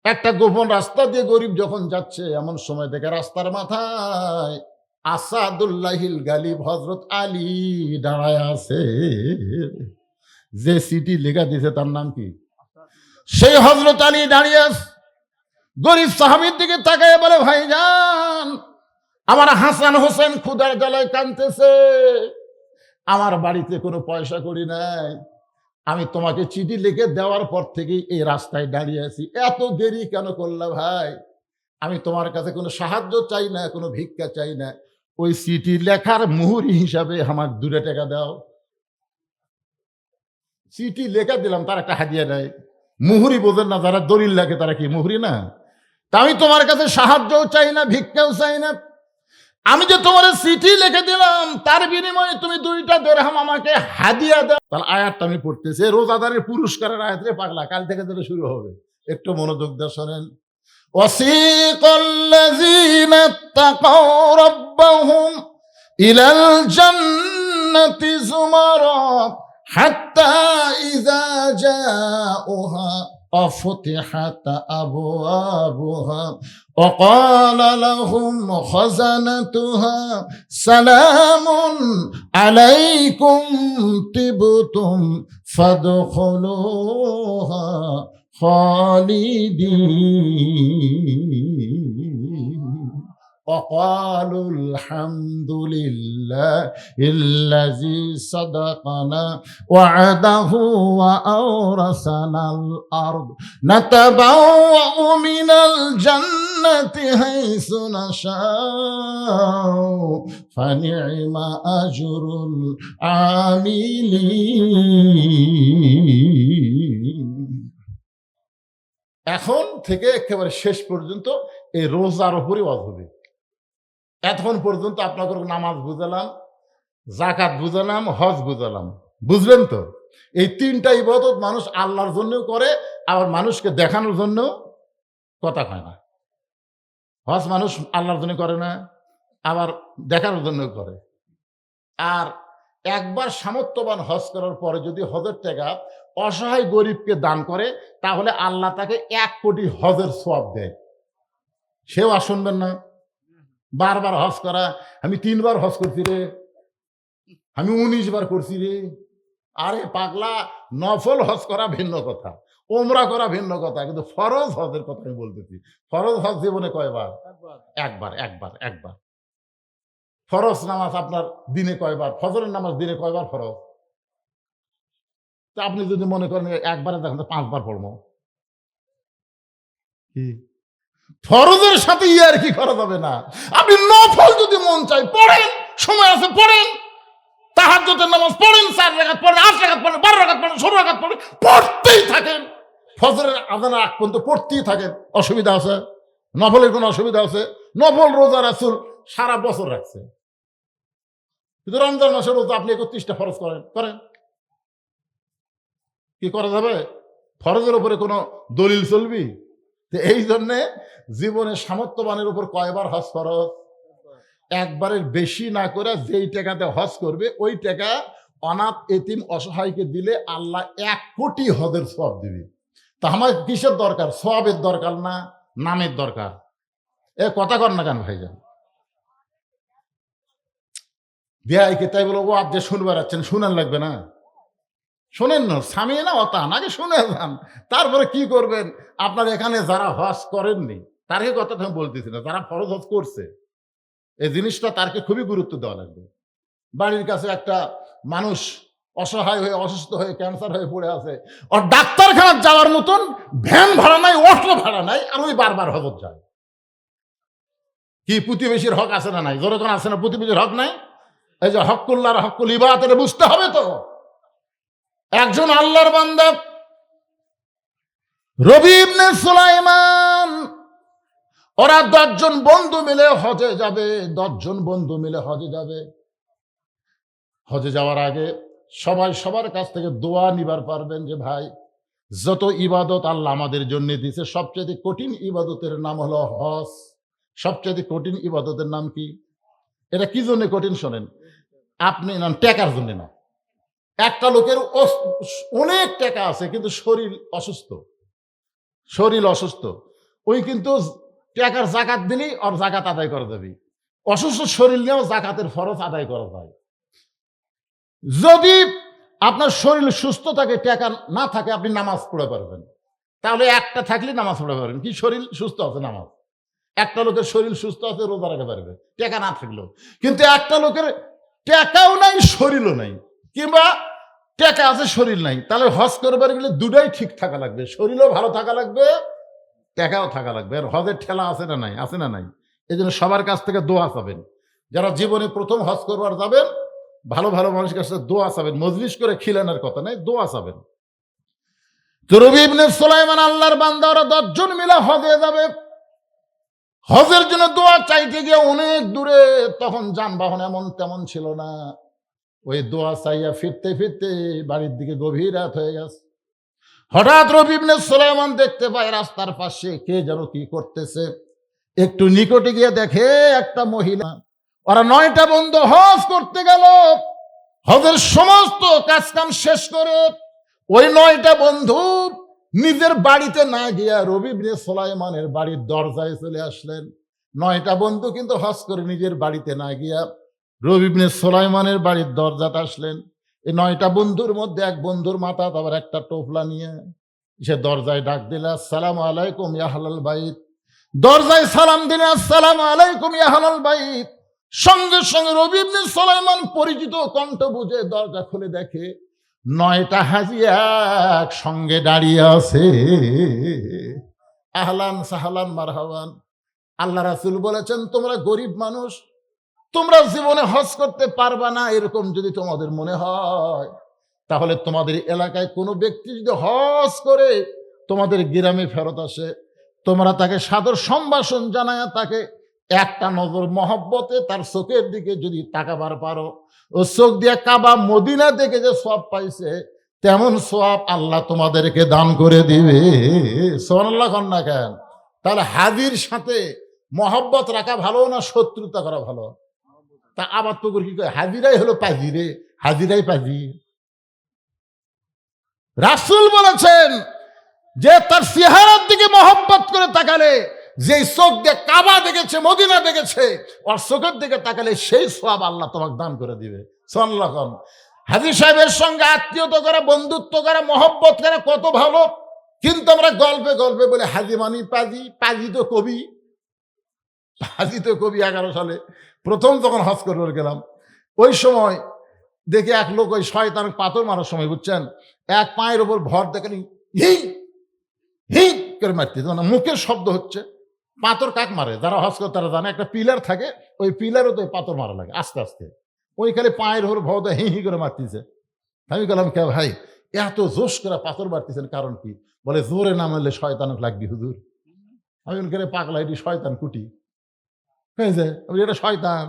একটা গোপন রাস্তা দিয়ে গরিব যখন যাচ্ছে, এমন সময় দেখে রাস্তার মাথায় আসাদুল্লাহিল গালিব হযরত আলী দাঁড়ায় আছে। যে সিটি লেখা দিয়েছে তার নাম কি? সেই হযরত আলী দাঁড়িয়ে আছে। গরিব সাহাবীর দিকে তাকায় বলে, ভাইজান, আমার হাসান হোসেন ক্ষুধার জ্বালায় কাঁদতেছে, আমার বাড়িতে কোনো পয়সা করি নাই, আমি তোমাকে চিঠি লিখে দেওয়ার পর থেকেই এই রাস্তায় দাঁড়িয়ে আছি, এত দেরি কেন করলা ভাই? আমি তোমার কাছে কোনো সাহায্য চাই না, কোনো ভিক্ষা চাই না, ওই চিঠি লেখার মুহুরি হিসাবে আমার 2 টাকা দাও। চিঠি লেখা দিলাম, তার একটা হাদিয়া দেয়। মুহুরি বোঝেন না যারা দলিল লেখে, তারা কি মুহুরি না? তা আমি তোমার কাছে সাহায্যও চাই না, ভিক্ষাও চাই না, আমি যে তোমার চিঠি লিখে দিলাম, তার বিনিময়ে তুমি 2টা দিরহাম আমাকে হাদিয়া দাও। তাহলে আয়াতটা আমি পড়তেছি, রোজাদারের পুরস্কারের আয়াত রে পাগলা, কাল থেকে যেটা শুরু হবে, একটু মনোযোগ দিয়ে শোনেন। ওয়াসিকাল্লাযীনা তাকাউ রাব্বাহুম ইলাল জান্নাতি যুমারা হাত্তা ইযা জাউহা وفتحت أبوابها وقال لهم خزنتها سلام عليكم طبتم فادخلوها خالدين وقالوا الحمد لله الذي صدقنا وعده وأورثنا الأرض نتبوأ من الجنة حيث نشاء فنعم أجر العاملين। এখন থেকে একেবারে শেষ পর্যন্ত এই রোজার উপরে ওয়াজ হবে। এতক্ষণ পর্যন্ত আপনাদের নামাজ বুঝালাম, যাকাত বুঝালাম, হজ বুঝালাম, বুঝলেন তো? এই 3টা ইবাদত মানুষ আল্লাহর জন্যও করে, আবার মানুষকে দেখানোর জন্য কথা কয় না। হজ মানুষ আল্লাহর জন্য করে না, আবার দেখানোর জন্য করে। আর একবার সামর্থ্যবান হজ করার পরে যদি হজের টাকা অসহায় গরিবকে দান করে, তাহলে আল্লাহ তাকে 1 কোটি হজের সওয়াব দেয়। সেও আর শুনবেন না। বারবার হজ করা, আমি 3 বার হজ করছি রে, আমি 19 বার করছি রে। আরে পাগলা, নফল হজ করা ভিন্ন কথা, ওমরা করা ভিন্ন কথা, কিন্তু ফরজ হজের কথা আমি বলতেছি। ফরজ হজ জীবনে কয়বার? একবার। ফরজ নামাজ আপনার দিনে কয়বার? ফজরের নামাজ দিনে কয়বার ফরজ? তা আপনি যদি মনে করেন একবারে, দেখেন তো 5 বার পড়বো। কি ফরজের সাথে আর কি করা যাবে না? আপনি নফল যদি মন চাই পড়েন, সময় আছে পড়েন, তাহাজ্জুদের নামাজ পড়েন, 4 রাকাত পড়েন, 8 রাকাত পড়েন, 12 রাকাত পড়েন, 16 রাকাত পড়েন, পড়তেই থাকেন। ফজরের আযানের আগ পর্যন্ত পড়তেই থাকেন। অসুবিধা আছে? নফলের কোনো অসুবিধা আছে? নফল রোজা রাসূল সারা বছর রাখছে। কিন্তু রমজান মাসের রোজা আপনি 31টা ফরজ করেন কি করা যাবে? ফরজের উপরে কোনো দলিল চলবি? তো এই জন্যে জীবনে সামর্থ্যবানের উপর কয়বার হজ ফরজ? একবারের বেশি না করে যেই টাকাতে হজ করবে ওই টাকা অনাথ এতিম অসহায়কে দিলে আল্লাহ 1 কোটি হজের সওয়াব দিবে। তা আমার কিসের দরকার? সওয়াবের দরকার না নামের দরকার? এ কথা কর না কেন ভাইজান? বিয়াইকে তাই বলো ও আপনি শুনবার আছেন, শুনেন লাগবে না? শোনেন না, সামিয়ে না অতান, আগে শুনে যান, তারপরে কি করবেন। আপনার এখানে যারা হজ করেননি তারকে কথা আমি বলতেছি না, যারা ফরজ হজ করছে এই জিনিসটা তারকে খুবই গুরুত্ব দেওয়া লাগবে। বাড়ির কাছে একটা মানুষ অসহায় হয়ে অসুস্থ হয়ে ক্যান্সার হয়ে পড়ে আছে, ওর ডাক্তারখানা যাওয়ার মতন ভ্যান ভাড়া নাই, অটো ভাড়া নাই, আর ওই বারবার হজত যায়। কি প্রতিবেশীর হক আছে না নাই? যখন আছে না প্রতিবেশীর হক নাই? এই যে হকুল্লাহর হকুল ইবাদত, এটা বুঝতে হবে তো। একজন আল্লাহর বান্দা রবি ইবনে সুলাইমান, ওরা 10 জন বন্ধু মিলে হজে যাবে, 10 জন বন্ধু মিলে হজে যাবে। হজে যাওয়ার আগে সবাই সবার কাছ থেকে দোয়া নিবার পারবেন যে ভাই যত ইবাদত আল্লাহ আমাদের জন্য দিয়েছে সবচেয়ে কঠিন ইবাদতের নাম হলো হজ। সবচেয়ে কঠিন ইবাদতের নাম কি? এটা কি জন্য কঠিন শোনেন, আপনি না টাকার জন্য না। একটা লোকের অনেক টাকা আছে কিন্তু শরীর অসুস্থ, শরীর অসুস্থ, ওই কিন্তু টাকার জাকাত দিলেই ওর জাকাত আদায় করে দেবে। অসুস্থ শরীর নিয়েও জাকাতের ফরজ আদায় করা যায়। যদি আপনার শরীর সুস্থ থাকে, টাকা না থাকে, আপনি নামাজ পড়ে পারবেন। তাহলে একটা থাকলে নামাজ পড়ে পারবেন। কি শরীর সুস্থ আছে নামাজ? একটা লোকের শরীর সুস্থ আছে রোজা রাখতে পারবে টাকা না থাকলেও। কিন্তু একটা লোকের টাকাও নাই শরীরও নাই, কিংবা টাকা আছে শরীর নাই, তাহলে হজ করবার গেলে দুটাই ঠিক থাকা লাগবে, শরীরও ভালো থাকা লাগবে, টাকাও থাকা লাগবে। আর হজের ঠেলা আছে না নাই? আছে না নাই? এই জন্য সবার কাছ থেকে দোয়া চাবেন। যারা জীবনে প্রথম হজ করবার যাবেন ভালো ভালো মানুষের কাছে দোয়া চাবেন, মজলিস করে খিলানোর কথা নাই, দোয়া চাবেন। তো রবি ইবনে সুলাইমান আল্লাহর বান্দা, ওরা 10 জন মিলে হজে যাবে। হজের জন্য দোয়া চাইতে গিয়ে অনেক দূরে, তখন যানবাহন এমন তেমন ছিল না। ওই দোয়া চাইয়া ফিরতে ফিরতে বাড়ির দিকে গভীর রাত হয়ে গেছে। হঠাৎ রবি ইবনে সুলাইমান দেখতে পায় রাস্তার পাশে কে যেন কি করতেছে। একটু নিকটে গিয়ে দেখে একটা মহিলা, ওরা 9টা বন্ধু হজ করতে গেল। হজের সমস্ত কাজকাম শেষ করে ওই 9টা বন্ধু নিজের বাড়িতে না গিয়া রবি ইবনে সুলাইমানের বাড়ির দরজায় চলে আসলেন। 9টা বন্ধু কিন্তু হজ করে নিজের বাড়িতে না গিয়া রবি ইবনে সুলাইমানের বাড়ির দরজাতে আসলেন। এই 9টা বন্ধুর মধ্যে এক বন্ধুর মাথা আবার একটা টোপলা নিয়ে সে দরজায় ডাক দিল, আসসালামু আলাইকুম ইয়া আহলাল বাইত। দরজায় সালাম দিলে আসসালামু আলাইকুম ইয়া আহলাল বাইত। সঙ্গে সঙ্গে রবি ইবনে সুলাইমান পরিচিত কণ্ঠ বুঝে দরজা খুলে দেখে 9টা হাজি এক সঙ্গে দাঁড়িয়ে আছে। আহলান সাহলান মারহাবান। আল্লাহ রাসূল বলেছেন, তোমরা গরিব মানুষ, তোমরা জীবনে হজ করতে পারবা না, এরকম যদি তোমাদের মনে হয়, তাহলে তোমাদের এলাকায় কোনো ব্যক্তি যদি হজ করে তোমাদের গ্রামে ফেরত আসে, তোমরা তাকে সাদর সম্ভাষণ জানায় তাকে একটা নজর মহব্বতে তার চোখের দিকে যদি তাকাবার পারো, ও চোখ দিয়ে কাবা মদিনা দেখে যে সওয়াব পাইছে তেমন সওয়াব আল্লাহ তোমাদেরকে দান করে দিবে। সুবহানাল্লাহ কন না কেন? তাহলে হাজির সাথে মহব্বত রাখা ভালো না শত্রুতা করা ভালো? তা আবার তো কি কয়, হাজিরাই হলো পাজি রে, হাজিরাই পাজি। রাসূল বলেছেন যে তার চেহারার দিকে মহব্বত করে তাকালে, যে চোখ দিয়ে কাবা দেখেছে মদিনা দেখেছে, ওর চোখের দিকে তাকালে সেই সওয়াব আল্লাহ তোমাকে দান করে দিবে। সুবহানাল্লাহ। হাজী সাহেবের সঙ্গে আত্মীয়তা করা, বন্ধুত্ব করা, মহব্বত করা কত ভালো, কিন্তু আমরা গল্পে গল্পে বলে হাজি মানি পাজি, পাজি তো কবি, পাজি তো কবি। 11 সালে প্রথম যখন হজ করবার গেলাম, ওই সময় দেখে এক লোক ওই শয়তান পাথর মারার সময়, বুঝছেন, এক পায়ের ওপর ভর দেখেনি, হিং হিং করে মারতে, মানে মুখের শব্দ হচ্ছে। পাথর কাক মারে? যারা হজ করে তারা জানে, একটা পিলার থাকে, ওই পিলারও তো পাথর মারা লাগে আস্তে আস্তে। ওই খালি পায়ের ওপর ভর হি হি করে মারতেছে। আমি বললাম, কে ভাই এত জোশ করে পাথর মারতেছেন কারণ কি? বলে জোরে না মারলে শয়তান লাগবে হুজুর। আমি বলি, পাগলা এটি শয়তান কুটি। এই যে এটা শয়তান,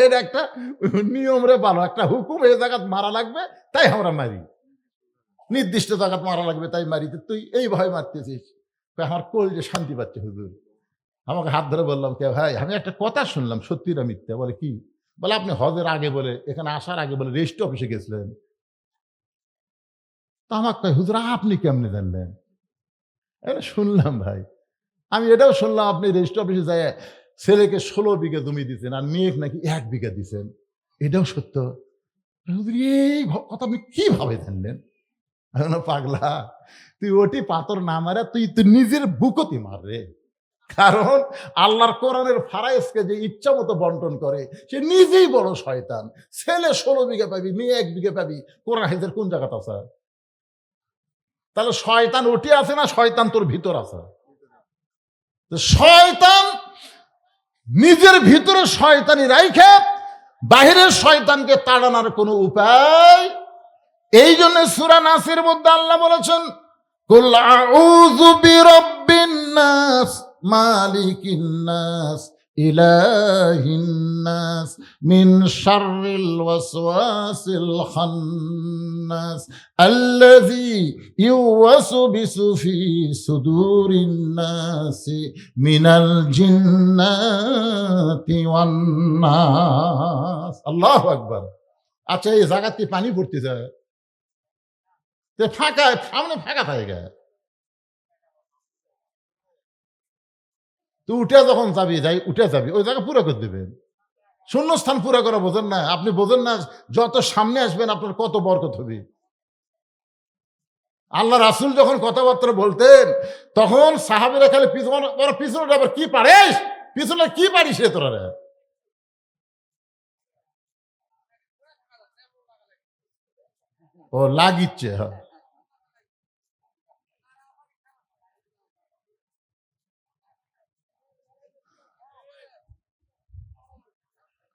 এর একটা নিয়ম রে ভালো, একটা হুকুম, এই জায়গাত মারা লাগবে তাই আমরা মারি, নির্দিষ্ট জায়গাত মারা লাগবে তাই মারি, তুই এই ভয় মারতেছিস। আমার কোল যে শান্তি পাচ্ছে হুজুর। আমাকে হাত ধরে বললাম, কে ভাই আমি একটা কথা শুনলাম, সত্যি না মিথ্যা? বলে কি? বলে আপনি হজের আগে বলে এখানে আসার আগে বলে রেজিস্ট্রি অফিসে গেছিলেন। তা আমাকে কয়, হুজুর আপনি কেমনে জানলেন? শুনলাম ভাই, আমি এটাও শুনলাম আপনি রেজিস্ট্রি অফিসে যায় ছেলেকে 16 বিঘা জমি দিচ্ছেন আর মেয়েকে নাকি 1 বিঘা দিচ্ছেন, এটাও সত্য? হুজুর এই কথা আপনি কিভাবে জানলেন? আমি বললাম, পাগলা তুই ওটি পাথর না মারা তুই নিজের বুকতি মার রে। কারণ আল্লাহর কোরআনের ফারাইজকে যে ইচ্ছা মতো বন্টন করে সে নিজেই বড় শয়তান। ছেলে 16 বিঘা পাবি, মেয়ে 1 বিঘা পাবি, কোরআন হাদিসের কোন জায়গাতে আছে? তাহলে শয়তান ওটি আছে না শয়তান তোর ভিতর আছে? শয়তান নিজের ভিতরে শয়তানি রাইখে বাহিরের শয়তানকে তাড়ানোর কোনো উপায়। এই জন্য সূরা নাসের মধ্যে আল্লাহ বলেছেন, কুল আউযু বিরাব্বিন নাস মালিকিন নাস ইলাহিন নাস মিন শাররিল ওয়াসওয়াসিল খান্নাস আল্লাযী ইউওয়াসবিসু ফি সুদুরিন নাসি মিনাল জিন্নাতি ওয়ান নাস। আল্লাহু আকবার। আচ্ছা এই জায়গাতে কি পানি পড়তেছে? ফাঁকা, সামনে ফাঁকা থাকে। তুই উঠে যখন যাবি উঠে যাবি ওই জায়গা পুরো করে দেবেন। শূন্যস্থান পুরো করা বোঝেন না? আপনি বোঝেন না যত সামনে আসবেন আপনার কত বরকত হবে। আল্লাহ রাসূল যখন কথাবার্তা বলতেন তখন সাহাবীরা খালি পিছনে আবার কি পারিস, পিছনে কি পারিস রে তোরা? ও লাগিচ্ছে। হ্যাঁ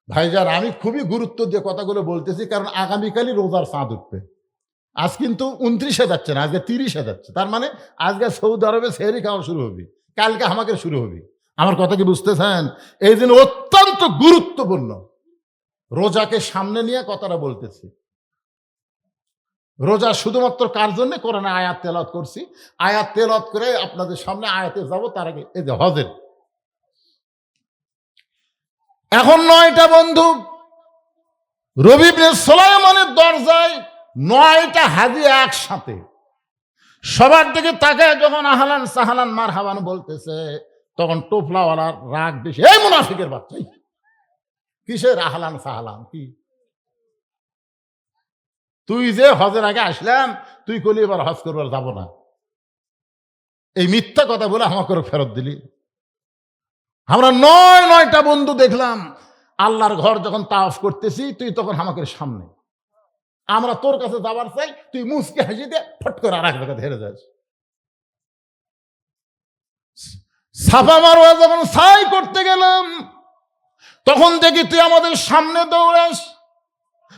ভাইজান, আমি খুবই গুরুত্ব দিয়ে কথাগুলো বলতেছি, কারণ আগামীকালই রোজার চাঁদ উঠবে। আজ কিন্তু 29-এ যাচ্ছে না, আজকে 30-এ যাচ্ছে। তার মানে আজকে সৌদি আরবে সেহরি খাওয়া শুরু হবে, কালকে আমাকে শুরু হবে। আমার কথা কি বুঝতেছেন? এই দিন অত্যন্ত গুরুত্বপূর্ণ। রোজাকে সামনে নিয়ে কথাটা বলতেছি। রোজা শুধুমাত্র কার জন্য? কোরআনে আয়াত তেলাওয়াত করছি, আয়াত তেলাওয়াত করে আপনাদের সামনে আয়াতে যাব। তার আগে এই যে হজের এখন 9টা বন্ধু রবি ইবনে সুলাইমানের দরজায় 9টা হাজি একসাথে। সবার দিকে তাকায় যখন আহলান সাহলান মারহাবান বলতেছে, তখন টোপলাওয়ালার রাগ বেশি। এই মুনাফিকের বাচ্চা, কিসের আহলান সাহলান? কি তুই যে হজের আগে আসলাম তুই কলি এবার হজ করবার যাব না, এই মিথ্যা কথা বলে আমাকে ফেরত দিলি। আমরা 9টা বন্ধু দেখলাম আল্লাহর ঘর যখন তাওয়াফ করতেছি, তুই তখন আমাকে সামনে, আমরা তোর কাছে যাবার চাই, তুই মুসকে হাসি দিয়ে ফট করে আর এক জায়গায় হেরে যাস। সাফা মারওয়া যখন সাই করতে গেলাম তখন দেখি তুই আমাদের সামনে দৌড়াস,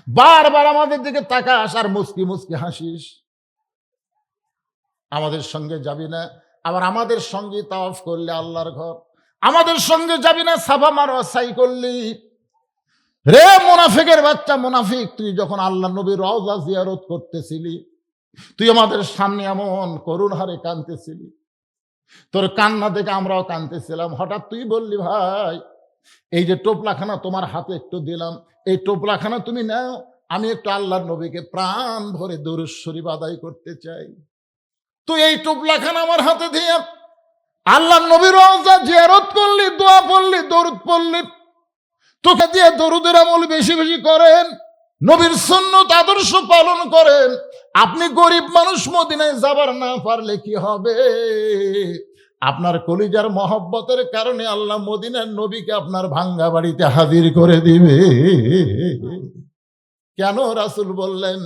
বারবার আমাদের দিকে তাকাস আর মুসকি মুসকি হাসিস। আমাদের সঙ্গে যাবি না, আবার আমাদের সঙ্গে তাওয়াফ করলে আল্লাহর ঘর, আমাদের সঙ্গে যাবি না সাফা মারওয়া সাই করলি। রে মুনাফিকের বাচ্চা মুনাফিক, তুই যখন আল্লাহ নবীর রওজা জিয়ারত করতেছিলি তুই আমাদের সামনে এমন করুণ হারে কাঁদতেছিলি, তোর কান্না দেখে আমরাও কাঁদতেছিলাম। হঠাৎ তুই বললি, ভাই এই যে টোপলাখানা তোমার হাতে একটু দিলাম, এই টোপলাখানা তুমি নাও, আমি একটু আল্লাহর নবীকে প্রাণ ভরে দরুদ শরীফ আদায় করতে চাই। তুই এই টোপলাখানা আমার হাতে দিয়ে আল্লাহর নবীর রওজা জিয়ারত করলি, দোয়া পড়লি, দরুদ পড়লি। তোকে দিয়ে দরুদের আমল বেশি বেশি করেন, নবীর সুন্নত আদর্শ পালন করেন। আপনি গরিব মানুষ, মদিনায় যাবার না পারলে কি হবে? আপনার কলিজার মহব্বতের কারণে আল্লাহ মদিনার নবীকে আপনার ভাঙ্গা বাড়িতে হাজির করে দিবে। কেন রাসূল বললেন,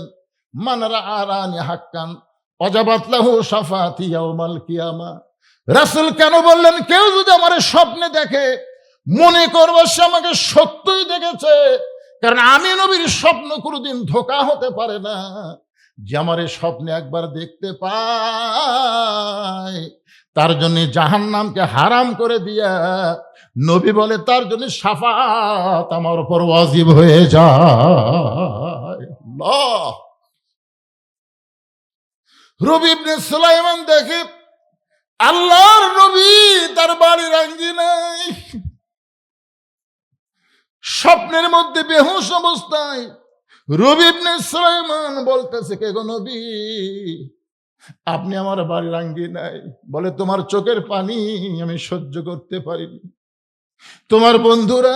মান রাআনি হাক্কান ওয়াজাবাত লাহু শাফাআতি ইয়াউমাল কিয়ামা। রাসূল কেন বললেন, কেউ যদি আমার স্বপ্নে দেখে মনে করবো সে আমাকে সত্যই দেখেছে, কারণ আমি নবীর স্বপ্ন কোনোদিন ধোঁকা হতে পারে না। যে আমার এই স্বপ্নে একবার দেখতে পায়, তার জন্য জাহান্নামকে হারাম করে দিয়া নবী বলে তার জন্য শাফাত আমার উপর ওয়াজিব হয়ে যায়। আল্লাহ। রবি ইবনে সুলাইমান দেখে আল্লাহর নবী তার বাড়ির আঙ্গিনায় স্বপ্নের মধ্যে বেহুশ অবস্থায় রবি ইবনে সুলাইমান বলতেছে, কে গো নবী, আপনি আমার বাড়ির আঙ্গিনায়? বলে, তোমার চোখের পানি আমি সহ্য করতে পারিনি। তোমার বন্ধুরা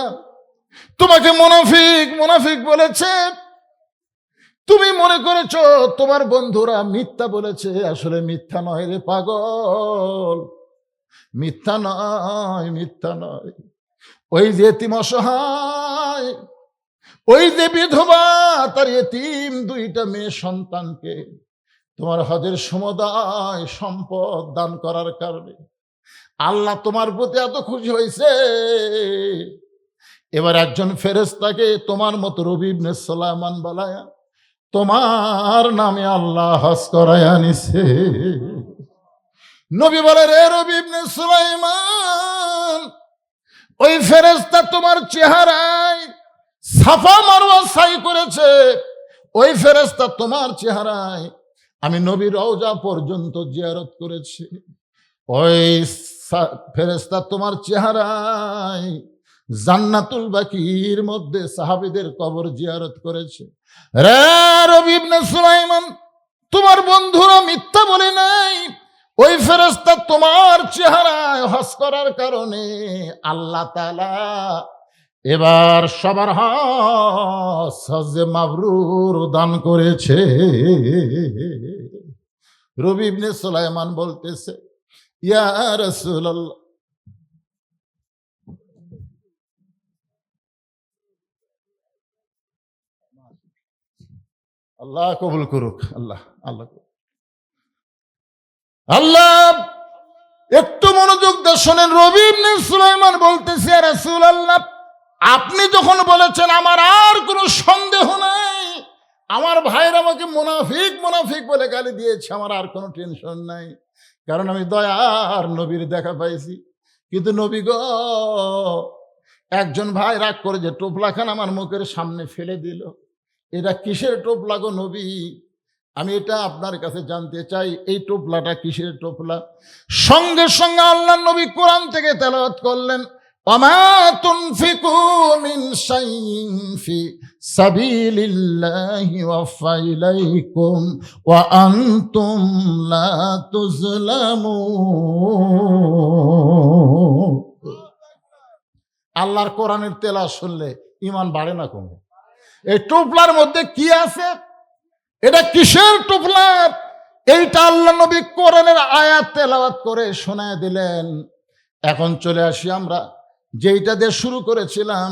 তোমাকে মুনাফিক মুনাফিক বলেছে, তুমি মনে করেছো তোমার বন্ধুরা মিথ্যা বলেছে, আসলে মিথ্যা নয় রে পাগল, মিথ্যা নয়, মিথ্যা নয়। ওই যে এতিম অসহায়, ওই যে বিধবা তার এতিম দুইটা মেয়ে সন্তানকে তোমার হজের সমুদায় সম্পদ দান করার কারণে আল্লাহ তোমার প্রতি এত খুশি হয়েছে, এবার একজন ফেরেশতাকে তোমার মতো রবি ইবনে সুলাইমান বালায়া তোমার নামে আল্লাহ হজ করায়া নিছে। নবী বলে, রে রবি ইবনে সুলাইমান, ওই ফেরেশতা তোমার চেহারায় সাফা মারওয়া সাই করেছে, ওই ফেরেশতা তোমার চেহারায় আমি নবীর রওজা পর্যন্ত জিয়ারত করেছি, ওই ফেরেশতা তোমার চেহারায় জান্নাতুল বাকির মধ্যে সাহাবীদের কবর জিয়ারত করেছে। রে রবি ইবনে সুলাইমান, তোমার বন্ধুরা মিথ্যা বলে নাই, ওই ফেরেশতা তোমার চেহারায় হজ করার কারণে আল্লাহ তাআলা এবার সবার হজে মাবরুর দান করেছে। রবি ইবনে সুলাইমান বলতেছে, ইয়া রাসূলুল্লাহ, আল্লাহ কবুল করুক, আল্লাহ আল্লাহ আল্লাহ। একটু মনোযোগ দিয়ে শোনেন। রবি ইবনে সুলাইমান বলতেছে, ইয়া রাসূলুল্লাহ, আপনি যখন বলেছেন আমার আর কোনো সন্দেহ নাই, আমার ভাইরা আমাকে মুনাফিক মুনাফিক বলে গালি দিয়েছে, আমার আর কোনো টেনশন নাই, কারণ আমি দয়ার নবীর দেখা পাইছি। কিন্তু নবী গো, একজন ভাই রাগ করে যে টোপলাখান আমার মুখের সামনে ফেলে দিল, এটা কিসের টোপলা গো নবী? আমি এটা আপনার কাছে জানতে চাই, এই টোপলাটা কিসের টোপলা? সঙ্গে সঙ্গে আল্লাহর নবী কোরআন থেকে তেলাওয়াত করলেন, ওয়ামা তুনফিকু মিন শাইইন ফি সাবিলিল্লাহি ওয়াফা ইলাইকুম ওয়া আনতুম লা তুজলামুন। আল্লাহর কোরআনের তেলাওয়াত শুনলে ঈমান বাড়ে না কমে? এই টোপলার মধ্যে কি আছে? এটা কিসের টোপলা? এইটা আল্লাহ নবী কোরআনের আয়াত তেলাওয়াত করে শোনায় দিলেন। এখন চলে আসি আমরা যেইটা দিয়ে শুরু করেছিলাম,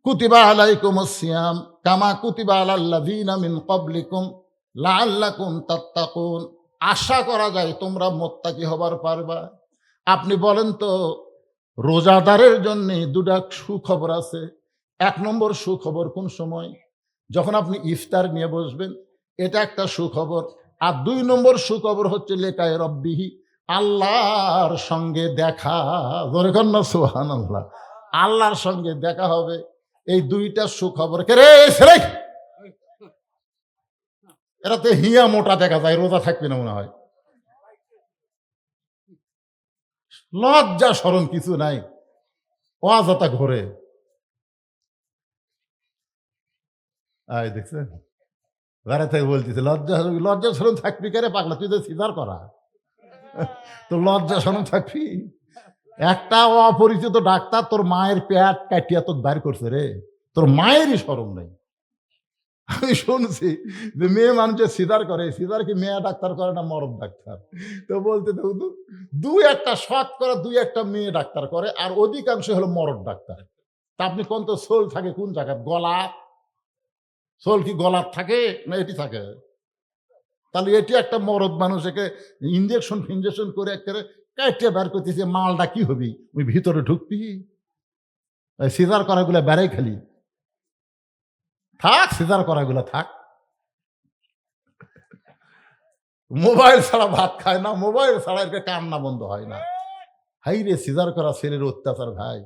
কুতিবা আলাইকুমুস সিয়াম কামা কুতিবা আলাল্লাযীনা মিন ক্বাবলিকুম লাআল্লাকুম তাত্তাকুন। আশা করা যায় তোমরা মুত্তাকি হবার পারবা। আপনি বলেন তো, রোজাদারের জন্য দুটা সুখবর আছে। এক নম্বর সুখবর কোন সময়? যখন আপনি ইফতার নিয়ে বসবেন, এটা একটা সুখবর। আর দুই নম্বর সুখবর হচ্ছে লিকায়ে রব্বিহি, আল্লাহর সঙ্গে দেখা। জোরে কর না সুবহানাল্লাহ। আল্লাহর সঙ্গে দেখা হবে, এই দুইটা সুখবর। কে রে ছেলে, এরাতে হিয়া মোটা দেখা যায়, রোজা থাকবে না মনে হয়। লজ্জা শরম কিছু নাই, অযথা ঘোরে। আয় দেখছেন, ঘরে থেকে বলতেছে লজ্জা লজ্জা শরম থাকবি কে রে পাগলা, তুই তো সিজার করা, তো লজ্জা শরম থাকবি? একটা অপরিচিত ডাক্তার তোর মায়ের পেট কাটিয়া তোর বাইর করছে রে, তোর মায়েরই শরম নেই। আমি শুনছি যে মেয়ে মানুষের সিজার করে, সিজার কি মেয়ে ডাক্তার করে না মরদ ডাক্তার? তো বলতে দুই একটা শখ করে, দুই একটা মেয়ে ডাক্তার করে, আর অধিকাংশ হলো মরদ ডাক্তার। তা আপনি কোন তো সোল থাকে কোন জায়গায়? গলা সোল কি গলার থাকে না এটি থাকে? তাহলে এটি একটা মরদ মানুষ, একে ইঞ্জেকশন ফিঞ্জেকশন করে একেবারে কাটিয়ে বের করতেছে, মালটা কি হবি? ওই ভিতরে ঢুকবি? সিজার করাগুলো বেড়াই খালি থাক, সিজার করাগুলো থাক। মোবাইল ছাড়া ভাত খায় না, মোবাইল ছাড়া এর কান্না বন্ধ হয় না। হাই রে সিজার করা ছেলের অত্যাচার ভাই।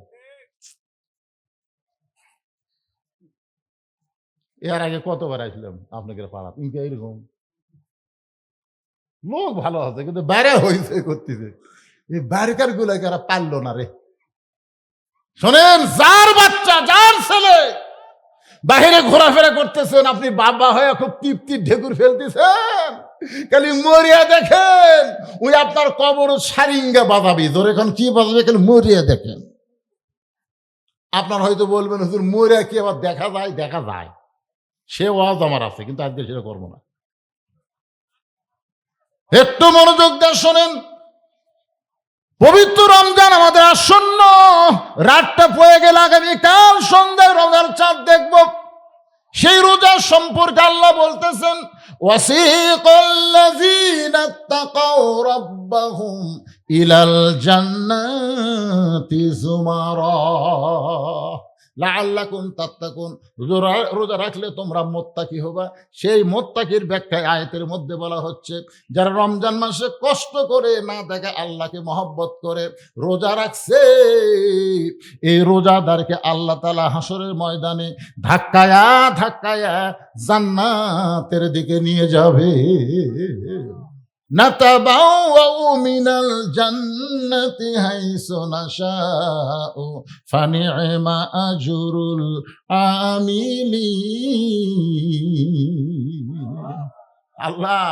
এর আগে কতবার আসলাম আপনাকে পাড়া, কিন্তু এইরকম লোক ভালো আছে, কিন্তু বাইরে হয়েছে করতেছে, এই বাইরেকার গুলাকে এরা পারলো না রে। শোনেন, যার বাচ্চা, যার ছেলে বাহিরে ঘোরাফেরা করতেছেন, আপনি বাবা হয়ে খুব তৃপ্তির ঢেকুর ফেলতেছেন, খালি মরিয়া দেখেন, ওই আপনার কবর সারিঙ্গা বাজাবি, ধরে এখন কি বাজাবে, খালি মরিয়া দেখেন। আপনার হয়তো বলবেন হুজুর মরিয়া কি আবার দেখা যায়? দেখা যায়, সে ওয়াজ আমার আছে, কিন্তু আজকে সেটা করবো না। একটু মনোযোগ দিয়ে শোনেন, পবিত্র রমজান আমাদের আসন্ন, রাতটা পড়ে গেলে আগামীকাল সন্ধ্যায় রোজার চাঁদ দেখব। সেই রোজা সম্পর্কে আল্লাহ বলতেছেন, ওয়াসিকাল্লাযীনা তাকাউ রাব্বাহুম ইলাল জান্নাতি যুমারা লাআল্লাকুম তাত্তাকুন। রোজা রাখলে তোমরা মুত্তাকি হবা। সেই মুত্তাকির ব্যাখ্যায় আয়াতের মধ্যে বলা হচ্ছে, যারা রমজান মাসে কষ্ট করে না দেখে আল্লাহকে মহব্বত করে রোজা রাখছে, এই রোজাদারকে আল্লাহ তাআলা হাসরের ময়দানে ধাক্কায়া ধাক্কায়া জান্নাতের দিকে নিয়ে যাবে। নাতাবাউ মিনাল জান্নাতি হাইসু নাশাউ ফানি'মা আজরুল আমিলিন। আল্লাহ,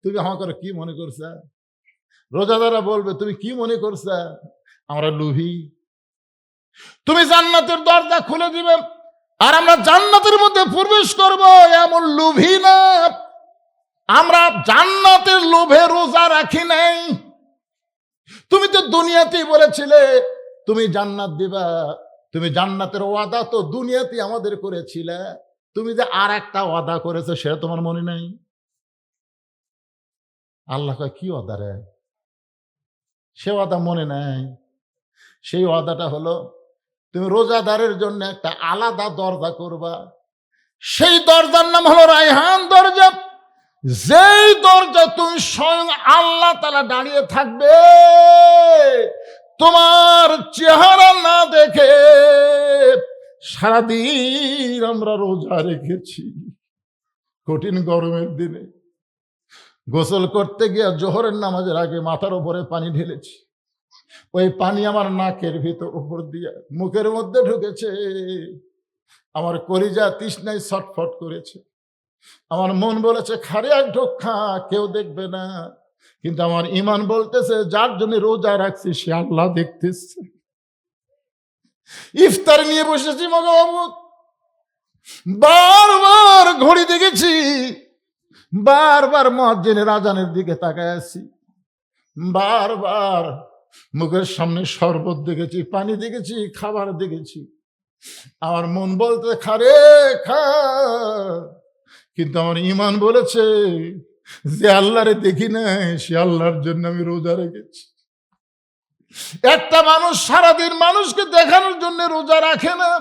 তুমি আমাকে কি মনে করছা? রোজাদাররা বলবে, তুমি কি মনে করছা আমরা লোভী? তুমি জান্নাতের দরজা খুলে দিবে আর আমরা জান্নাতের মধ্যে প্রবেশ করব, এমন লোভী না। আমরা জান্নাতের লোভে রোজা রাখি নাই। তুমি তো দুনিয়াতেই বলেছিলে তুমি জান্নাত দিবা, তুমি জান্নাতের ওয়াদা তো দুনিয়াতে আমাদের করেছিলে, তুমি যে আর একটা ওয়াদা করেছো সেটা তোমার মনে নাই? আল্লাহ কয়, কি ওয়াদা রে? সে ওয়াদা মনে নাই। সেই ওয়াদাটা হলো, তুমি রোজাদারের জন্য একটা আলাদা দরজা করবা। সেই দরজার নাম হলো রায়হান দরজা। যেই দরজা তুমি স্বয়ং আল্লাহ তাআলা দাঁড়িয়ে থাকবে, তোমার চেহারা না দেখে। সারাদিন আমরা রোজা রেখেছি, কঠিন গরমের দিনে গোসল করতে গিয়ে জোহরের নামাজের আগে মাথার উপরে পানি ঢেলেছি। ওই পানি আমার নাকের ভিতর উপর দিয়ে মুখের মধ্যে ঢুকেছে। আমার কলিজা তৃষ্ণায় ছটফট করেছে। আমার মন বলেছে খারে এক ঢোক খা, কেউ দেখবে না। কিন্তু আমার ঈমান বলতেছে, যার জন্য রোজা রাখছি সে আল্লাহ দেখতেছে। ইফতার নিয়ে বসেছি মগাবাবু, বারবার ঘড়ি দেখেছি, বারবার মুয়াজ্জিনের আজানের দিকে তাকায় আছি, বারবার মুখের সামনে শরবত দেখেছি, পানি দেখেছি, খাবার দেখেছি। আমার মন বলতে খারে খা, কিন্তু আমার ঈমান বলেছে যে আল্লাহরে দেখি নাই সে আল্লাহর জন্য আমি রোজা রেখেছি। একটা মানুষ সারাদিন মানুষকে দেখানোর জন্য রোজা রাখে না,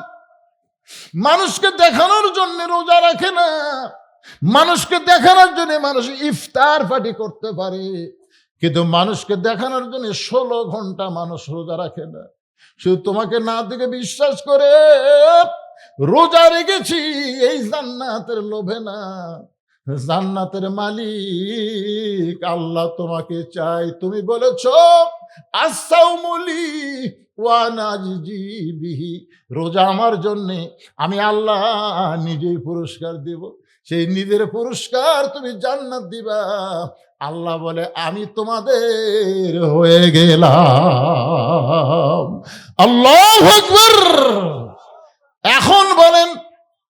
মানুষকে দেখানোর জন্য রোজা রাখে না। মানুষকে দেখানোর জন্য মানুষ ইফতার পার্টি করতে পারে, কিন্তু মানুষকে দেখানোর জন্য 16 ঘন্টা মানুষ রোজা রাখে না। শুধু তোমাকে না দেখে বিশ্বাস করে রোজা রেখেছি, এই জান্নাতের লোভে না। জান্নাতের মালিক আল্লাহ তোমাকে চাই। তুমি বলেছো আসাউমুলি ওয়া নাজি বিহি, রোজা আমার জন্যে, আমি আল্লাহ নিজেই পুরস্কার দেব। সেই নিজের পুরস্কার তুমি জান্নাত দিবা। আল্লাহ বলে আমি তোমাদের হয়ে গেলাম। আল্লাহু আকবার। এখন বলেন,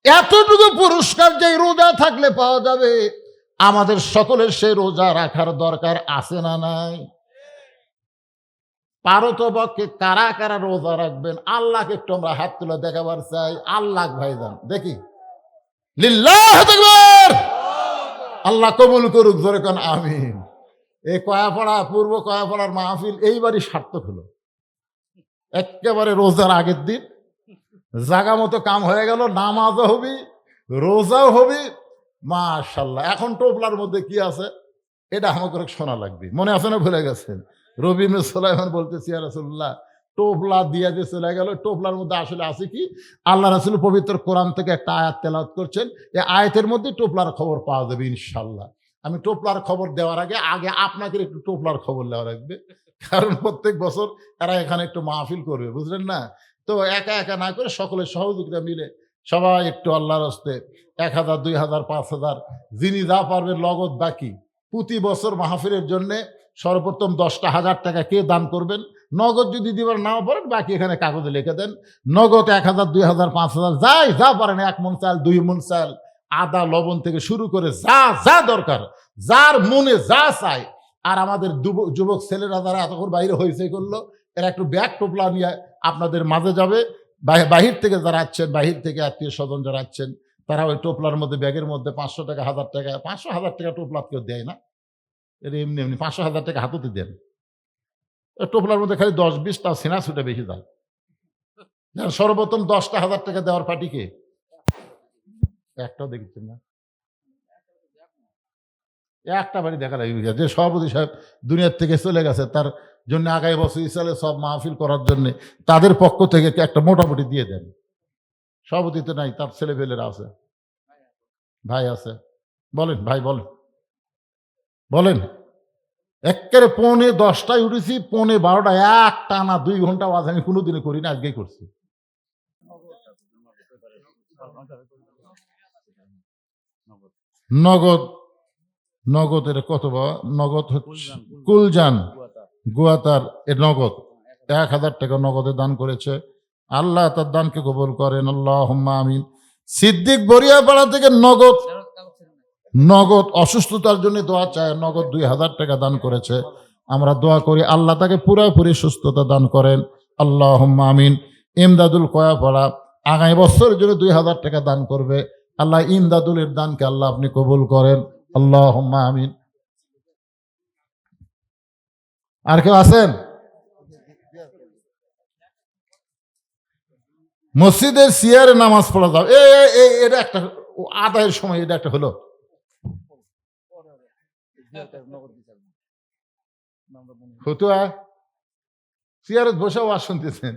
এতটুকু পুরস্কার যে রোজা থাকলে পাওয়া যাবে, আমাদের সকলের সেই রোজা রাখার দরকার আছে না নাই? পারতপক্ষে কারা কারা রোজা রাখবেন আল্লাহকে একটু আমরা হাত তুলে দেখাবার চাই। আল্লাহ ভাইজান দেখি, লিল্লাহু আকবার। আল্লাহ কবুল করুক, জোরে কোন আমিন। এই কয়াপাড়া, পূর্ব কয়াপাড়ার মাহফিল এইবারই সার্থক হলো। একেবারে রোজার আগের দিন জাগা মতো কাম হয়ে গেল, নামাজও হবি, রোজাও হবি, মাশাআল্লাহ। এখন টোপলার মধ্যে কি আছে? এটা আমাকে শোনা লাগবে। মনে আছে না, ভুলে গেছেন? রবি ইবনে সুলাইমান বলতেছি, ইয়া রাসূলুল্লাহ, টোপলা দিয়ে যে চলে গেল, টোপলার মধ্যে আসলে আছে কি? আল্লাহ রাসূল পবিত্র কোরআন থেকে একটা আয়াত তেলাওয়াত করছেন, এই আয়াতের মধ্যে টোপলার খবর পাওয়া যাবে ইনশাআল্লাহ। আমি টোপলার খবর দেওয়ার আগে আপনাকে একটু টোপলার খবর দেওয়া লাগবে, কারণ প্রত্যেক বছর এরা এখানে একটু মাহফিল করবে, বুঝলেন না? তো একা একা না করে সকলের সহযোগিতা মিলে সবাই একটু আল্লাহর হস্তে ১,০০০, ২,০০০, ৫,০০০ যিনি যা পারবে নগদ বাকি প্রতি বছর মাহফিলের জন্য সর্বপ্রথম ১০,০০০ টাকা কে দান করবেন, নগদ যদি দিবার নাও পারেন বাকি এখানে কাগজে লিখে দেন। নগদ ১,০০০, ২,০০০, ৫,০০০ যাই যা পারেন, ১ মণ চাল, ২ মণ চাল, আদা লবণ থেকে শুরু করে যা যা দরকার, যার মনে যা চায়। আর আমাদের যুবক ছেলেরা যারা এতক্ষণ বাইরে হয়েছে করলো, এরা একটু ব্যাগ টোপলা নিয়ে আপনাদের মাঝে যাবে। বাহির থেকে যারা আছেন, বাহির থেকে আত্মীয় স্বজন যারা আছেন, তারা ওই টোপলার মধ্যে, ব্যাগের মধ্যে ৫০০ টাকা, ১,০০০ টাকা, ৫০০, ১,০০০ টাকা টোপলা কেউ দেয় না, এটা এমনি এমনি ৫০০, ১,০০০ টাকা হাততে দেন। টোপলার মধ্যে খালি ১০-২০ টা সেনা ছুটে বেশি যায়। সর্বপ্রথম ১০টা ১,০০০ টাকা দেওয়ার পার্টিকে একটাও দেখছেন না, একটা বাড়ি দেখা লাগবে। যে সভাপতি সাহেব দুনিয়ার থেকে চলে গেছে, তার জন্য আগামী বছর ইসালে সব মাহফিল করার জন্য তাদের পক্ষ থেকে একটা মোটামুটি দিয়ে দেন। সভাপতি তো নাই, তার ছেলে পেলেরা আছে, ভাই আছে, বলেন ভাই, বলেন বলেন। একেবারে 10:45 উঠেছি, 12:30 এক টানা 2 ঘন্টা আওয়াজ আমি কোনোদিনও করি না, আজকেই করছি। নগদ, নগদ এটা কত বাবা? নগদ হচ্ছে কুলজান গুয়াতার এ নগদ ১,০০০ টাকা নগদে দান করেছে। আল্লাহ তার দানকে কবুল করেন, আল্লাহুম্মা আমিন। সিদ্দিক বরিয়াপাড়া থেকে নগদ নগদ অসুস্থতার জন্য দোয়া চায়, নগদ ২,০০০ টাকা দান করেছে। আমরা দোয়া করি আল্লাহ তাকে পুরোপুরি সুস্থতা দান করেন, আল্লাহুম্মা আমিন। ইমদাদুল কয়াপাড়া আগামী বছরের জন্য ২,০০০ টাকা দান করবে। আল্লাহ ইমদাদুলের দানকে আল্লাহ আপনি কবুল করেন, আল্লাহুম্মা আমিন। আর কেউ আছেন? মসজিদের সিয়ারে নামাজ পড়া যাও, এটা একটা আদায়ের সময়, এটা একটা হলো। ফতুয়া সিয়ারে বসে ওয়াজ শুনতেছেন,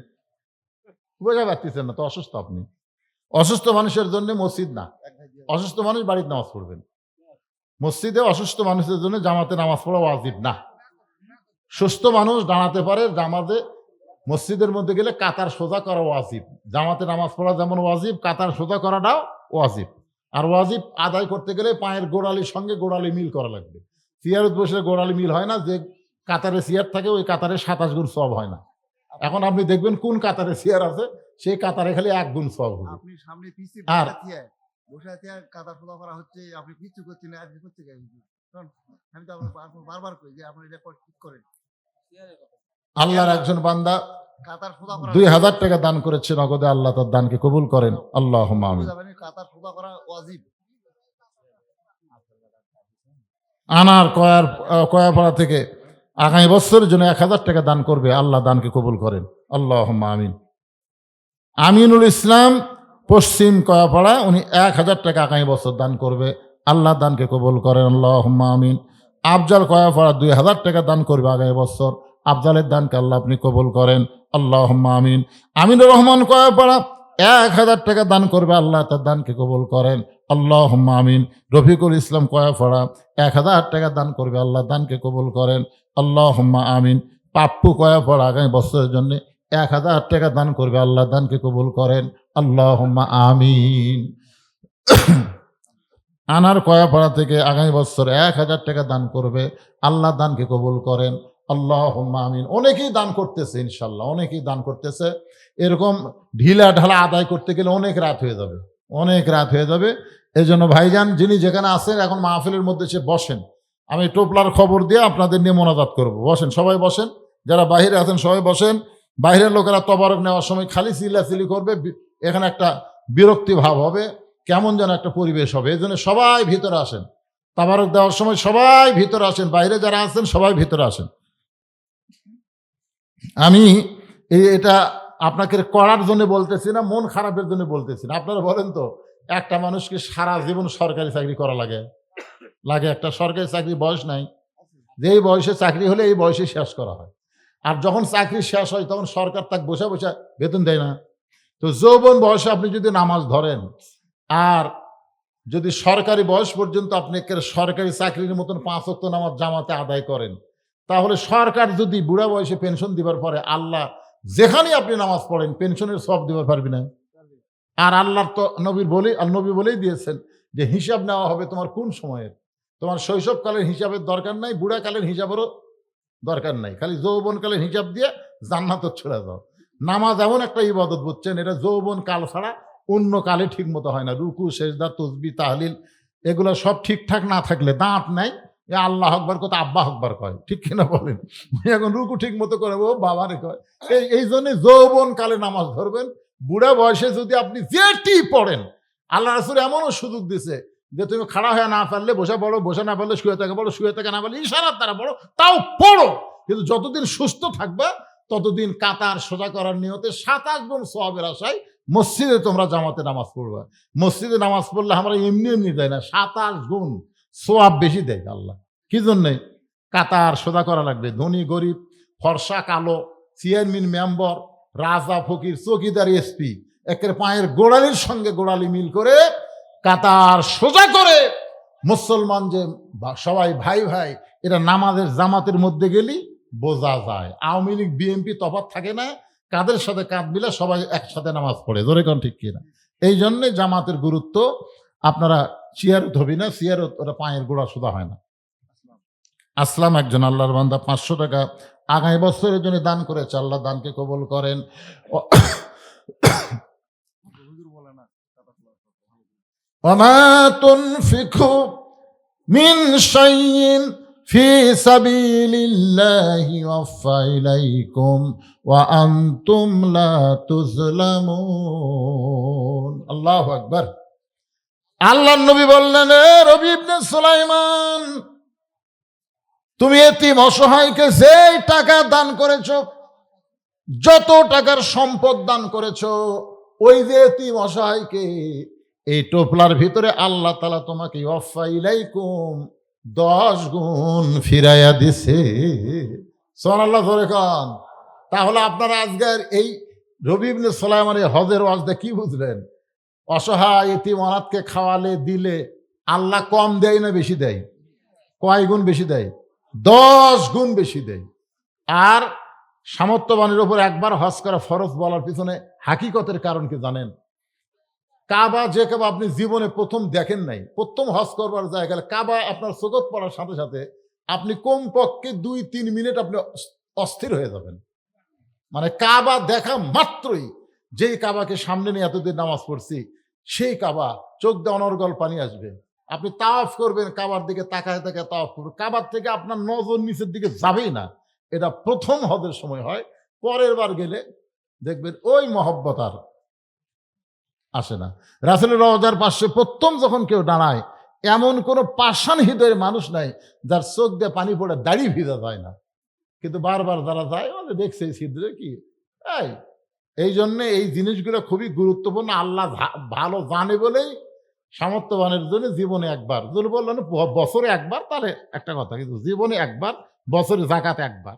বোঝা পারতেছেন না তো, অসুস্থ আপনি। অসুস্থ মানুষের জন্য মসজিদ না, অসুস্থ মানুষ বাড়িতে নামাজ পড়বেন। মসজিদে অসুস্থ মানুষের জন্য জামাতে নামাজ পড়া ওয়াজিব না। সুস্থ মানুষ দাঁড়াতে পারে জামাতে, মসজিদের মধ্যে গেলে কাতার সোজা করা ওয়াজিব। জামাতে নামাজ পড়া যেমন ওয়াজিব, কাতার সোজা করাটাও ওয়াজিব। আর ওয়াজিব আদায় করতে গেলে পায়ের গোড়ালির সঙ্গে গোড়ালি মিল করা লাগবে। সিয়ারত বসে গোড়ালি মিল হয় না, যে কাতারে সিয়ার থাকে ওই কাতারে ২৭ গুণ সওয়াব হয় না। এখন আপনি দেখবেন কোন কাতারে সিয়ার আছে, সেই কাতারে খালি 1 গুণ সওয়াব হবে। আপনি সামনে পিছে আর বসে আছে, কাতার খোলা করা হচ্ছে, আপনি পিছু করছেন, আজকে করতে গেছেন। আমি তো আপনার বারবার কই যে আপনি এটা ঠিক করেন। আল্লাহর একজন বান্দা কাতার খোলা করা ২,০০০ টাকা দান করেছে নগদে, আল্লাহ তার দানকে কবুল করেন, আল্লাহুম্মা আমিন। কাতার খোলা করা ওয়াজিব। আনার কয়াপাড়া থেকে আগামী বছরের জন্য ১,০০০ টাকা দান করবে, আল্লাহ দানকে কবুল করেন, আল্লাহুম্মা আমিন। আমিনুল ইসলাম পশ্চিম কয়াপাড়া, উনি ১,০০০ টাকা আগামী বছর দান করবে, আল্লাহ দানকে কবুল করেন, আল্লাহুম্মা আমিন। আফজাল কয়াপাড়া ২,০০০ টাকা দান করবে আগামী বছর, আফজালের দানকে আল্লাহ আপনি কবুল করেন, আল্লাহুম্মা আমিন। আমিনুর রহমান কয়াপাড়া ১,০০০ টাকা দান করবে, আল্লাহ তার দানকে কবুল করেন, আল্লাহুম্মা আমিন। রফিকুল ইসলাম কয়াপাড়া ১,০০০ টাকা দান করবে, আল্লাহ দানকে কবুল করেন, আল্লাহুম্মা আমিন। পাপ্পু কয়াপাড়া আগামী বছরের জন্য ১,০০০ টাকা দান করবে, আল্লাহ দানকে কবুল করেন, আল্লাহুম্মা আমিন। আনার কয়াপাড়া থেকে আগামী বছর ১,০০০ টাকা দান করবে, আল্লাহ দানকে কবুল করেন, আল্লাহুম্মা আমিন। অনেকেই দান করতেছে, ইনশাল্লাহ অনেকেই দান করতেছে। এরকম ঢিলা ঢালা আদায় করতে গেলে অনেক রাত হয়ে যাবে, অনেক রাত হয়ে যাবে। এই জন্য ভাইজান যিনি যেখানে আছেন এখন মাহফিলের মধ্যে সে বসেন, আমি টোপলার খবর দিয়ে আপনাদের নিয়ে মোনাজাত করবো। বসেন, সবাই বসেন, যারা বাইরে আছেন সবাই বসেন। বাইরের লোকেরা তবারক নেওয়ার সময় খালি চিল্লাচিল্লি করবে, এখানে একটা বিরক্তি ভাব হবে, কেমন যেন একটা পরিবেশ হবে। এই জন্য সবাই ভিতরে আসেন, তাবারক দেওয়ার সময় সবাই ভিতরে আসেন, বাইরে যারা আছেন সবাই ভিতরে আসেন। আমি এটা আপনাকে করার জন্য বলতেছি না, মন খারাপের জন্য বলতেছি না। আপনারা বলেন তো, একটা মানুষকে সারা জীবন সরকারি চাকরি করা লাগে? একটা সরকারি চাকরি বয়স নাই, যে এই বয়সে চাকরি হলে এই বয়সে শেষ করা হয়। আর যখন চাকরি শেষ হয় তখন সরকার তাকে বসে বসে বেতন দেয় না। তো যৌবন বয়সে আপনি যদি নামাজ ধরেন আর যদি সরকারি বয়স পর্যন্ত আপনি একেবারে সরকারি চাকরির মতন ৫ ওয়াক্ত নামাজ জামাতে আদায় করেন, তাহলে সরকার যদি বুড়া বয়সে পেনশন দিবার পরে আল্লাহ যেখানেই আপনি নামাজ পড়েন পেনশনের সব দিবার পারবি না। আর আল্লাহর তো নবী বলেই দিয়েছেন যে হিসাব নেওয়া হবে তোমার কোন সময়ের। তোমার শৈশবকালের হিসাবের দরকার নাই, বুড়াকালের হিসাবেরও দরকার নাই, খালি যৌবনকালের হিসাব দিয়ে জান্নাতে চলে যাও। নামাজ এমন একটা ইবাদত বুঝছেন, এটা যৌবন কাল ছাড়া অন্য কালে ঠিক মতো হয় না। রুকু, সেজদা, তসবিহ, তাহলিল এগুলো সব ঠিকঠাক না থাকলে, দাঁত নাই, এ আল্লাহ আকবার কত আব্বা আকবার কয়, ঠিক কিনা বলেন? এখন রুকু ঠিক মতো করে ও বাবারে কয়। এই জন্য যৌবন কালে নামাজ ধরবেন। বুড়া বয়সে যদি আপনি যেটি পড়েন, আল্লাহ রাসূল এমনও সুযোগ দিছে যে তুমি খাড়া হয়ে না পারলে বসে পড়ো, বসে না পারলে শুয়ে থেকে পড়ো, শুয়ে থেকে না পারলে ইশারার দ্বারা পড়ো, তাও পড়ো। কিন্তু যতদিন সুস্থ থাকবা ততদিন কাতার সোজা করার নিয়তে ২৭ গুণ সওয়াবের আশায় মসজিদে তোমরা জামাতে নামাজ পড়বা। মসজিদে নামাজ পড়লে আমরা এমনি এমনি দেয় না, ২৭ গুণ সওয়াব বেশি দেয় আল্লাহ। কি জন্যে? কাতার সোজা করা লাগবে। ধনী গরিব, ফর্সা কালো, চেয়ারম্যান মেম্বার, রাজা ফকির, চৌকিদার, এসপি, একের পায়ের গোড়ালির সঙ্গে গোড়ালি মিল করে কাতার সোজা করে মুসলমান যে সবাই ভাই ভাই, এটা নামাজের জামাতের মধ্যে গেলি বোঝা যায়। আওয়ামী লীগ বিএনপি তফাৎ থাকে না, কাদের সাথে কাঁধ মিলে সবাই একসাথে নামাজ পড়ে, জোরে কোন ঠিক কিনা? এই জন্যে জামাতের গুরুত্ব। আপনারা চেয়ারত হবি না, চেয়ারত ওরা পায়ের গোড়া সোজা হয় না। আসলাম একজন আল্লাহর বান্দা ৫০০ টাকা আগামী বছরের জন্য দান করেছে, আল্লাহ দানকে কবুল করেন। হুজুর বলে না কাদা খোলা ওমা তুনফিকু মিন শাইইন ফি সাবিলিল্লাহি ওয়াফা ইলাইকুম ওয়া আনতুম লা তুজলামুন। আল্লাহু আকবার। আল্লাহর নবী বললেন, এ রবি ইবনে সুলাইমান, তুমি এতিম অসহায়কে যেই টাকা দান করেছো, যত টাকার সম্পদ দান করেছো, ওই যে এতিম অসহায়কে এই টোপলার ভিতরে আল্লাহ তাআলা তোমাকে ওয়াফা ইলাইকুম 10 গুণ ফিরাইয়া দিছে। সুবহানাল্লাহ, জোরে কান। তাহলে আপনারা আজকের এই রবি ইবনে সুলাইমানের হজের ওয়াজটা কি বুঝলেন? অসহায় এতিম অনাথকে খাওয়ালে দিলে আল্লাহ কম দেয় না বেশি দেয়? কয় গুণ বেশি দেয়? 10 গুণ বেশি দেয়। আর সামর্থ্যবানের উপর একবার হজ করা ফরজ বলার পিছনে হাকিকতের কারণ কি জানেন? কাবা, যে কাবা আপনি জীবনে প্রথম দেখেন নাই, প্রথম হজ করবার জায়গায় কাবা আপনার চোখত পড়ার সাথে সাথে আপনি কমপক্ষে ২-৩ মিনিট আপনি অস্থির হয়ে যাবেন। মানে কাবা দেখা মাত্রই, যেই কাবাকে সামনে নিয়ে এতদিন নামাজ পড়ছি, সেই কাবা চোখ দিয়ে অনর্গল পানি আসবে। আপনি তাওয়াফ করবেন, কাবার দিকে তাকায় তাকায় তাওয়াফ করবেন, কাবার থেকে আপনার নজর নিচের দিকে যাবেই না। এটা প্রথম হজের সময় হয়। পরের বার গেলে দেখবেন ওই মহব্বত আর আসে না। রাসূলের রওজার পাশে প্রথম যখন কেউ দাঁড়ায়, এমন কোনো পাষাণ হৃদয়ের মানুষ নাই যার চোখ দিয়ে পানি পড়ে দাড়ি ভিজা যায় না। কিন্তু বারবার যারা যায় ওদের দেখছে এই ছিদ্রে কি এই জন্যে এই জিনিসগুলো খুবই গুরুত্বপূর্ণ। আল্লাহ ভালো জানে বলেই সামর্থ্যবানের জন্য জীবনে একবার, যদি বললেন বছরে একবার তাহলে একটা কথা, কিন্তু জীবনে একবার, বছরে যাকাত একবার।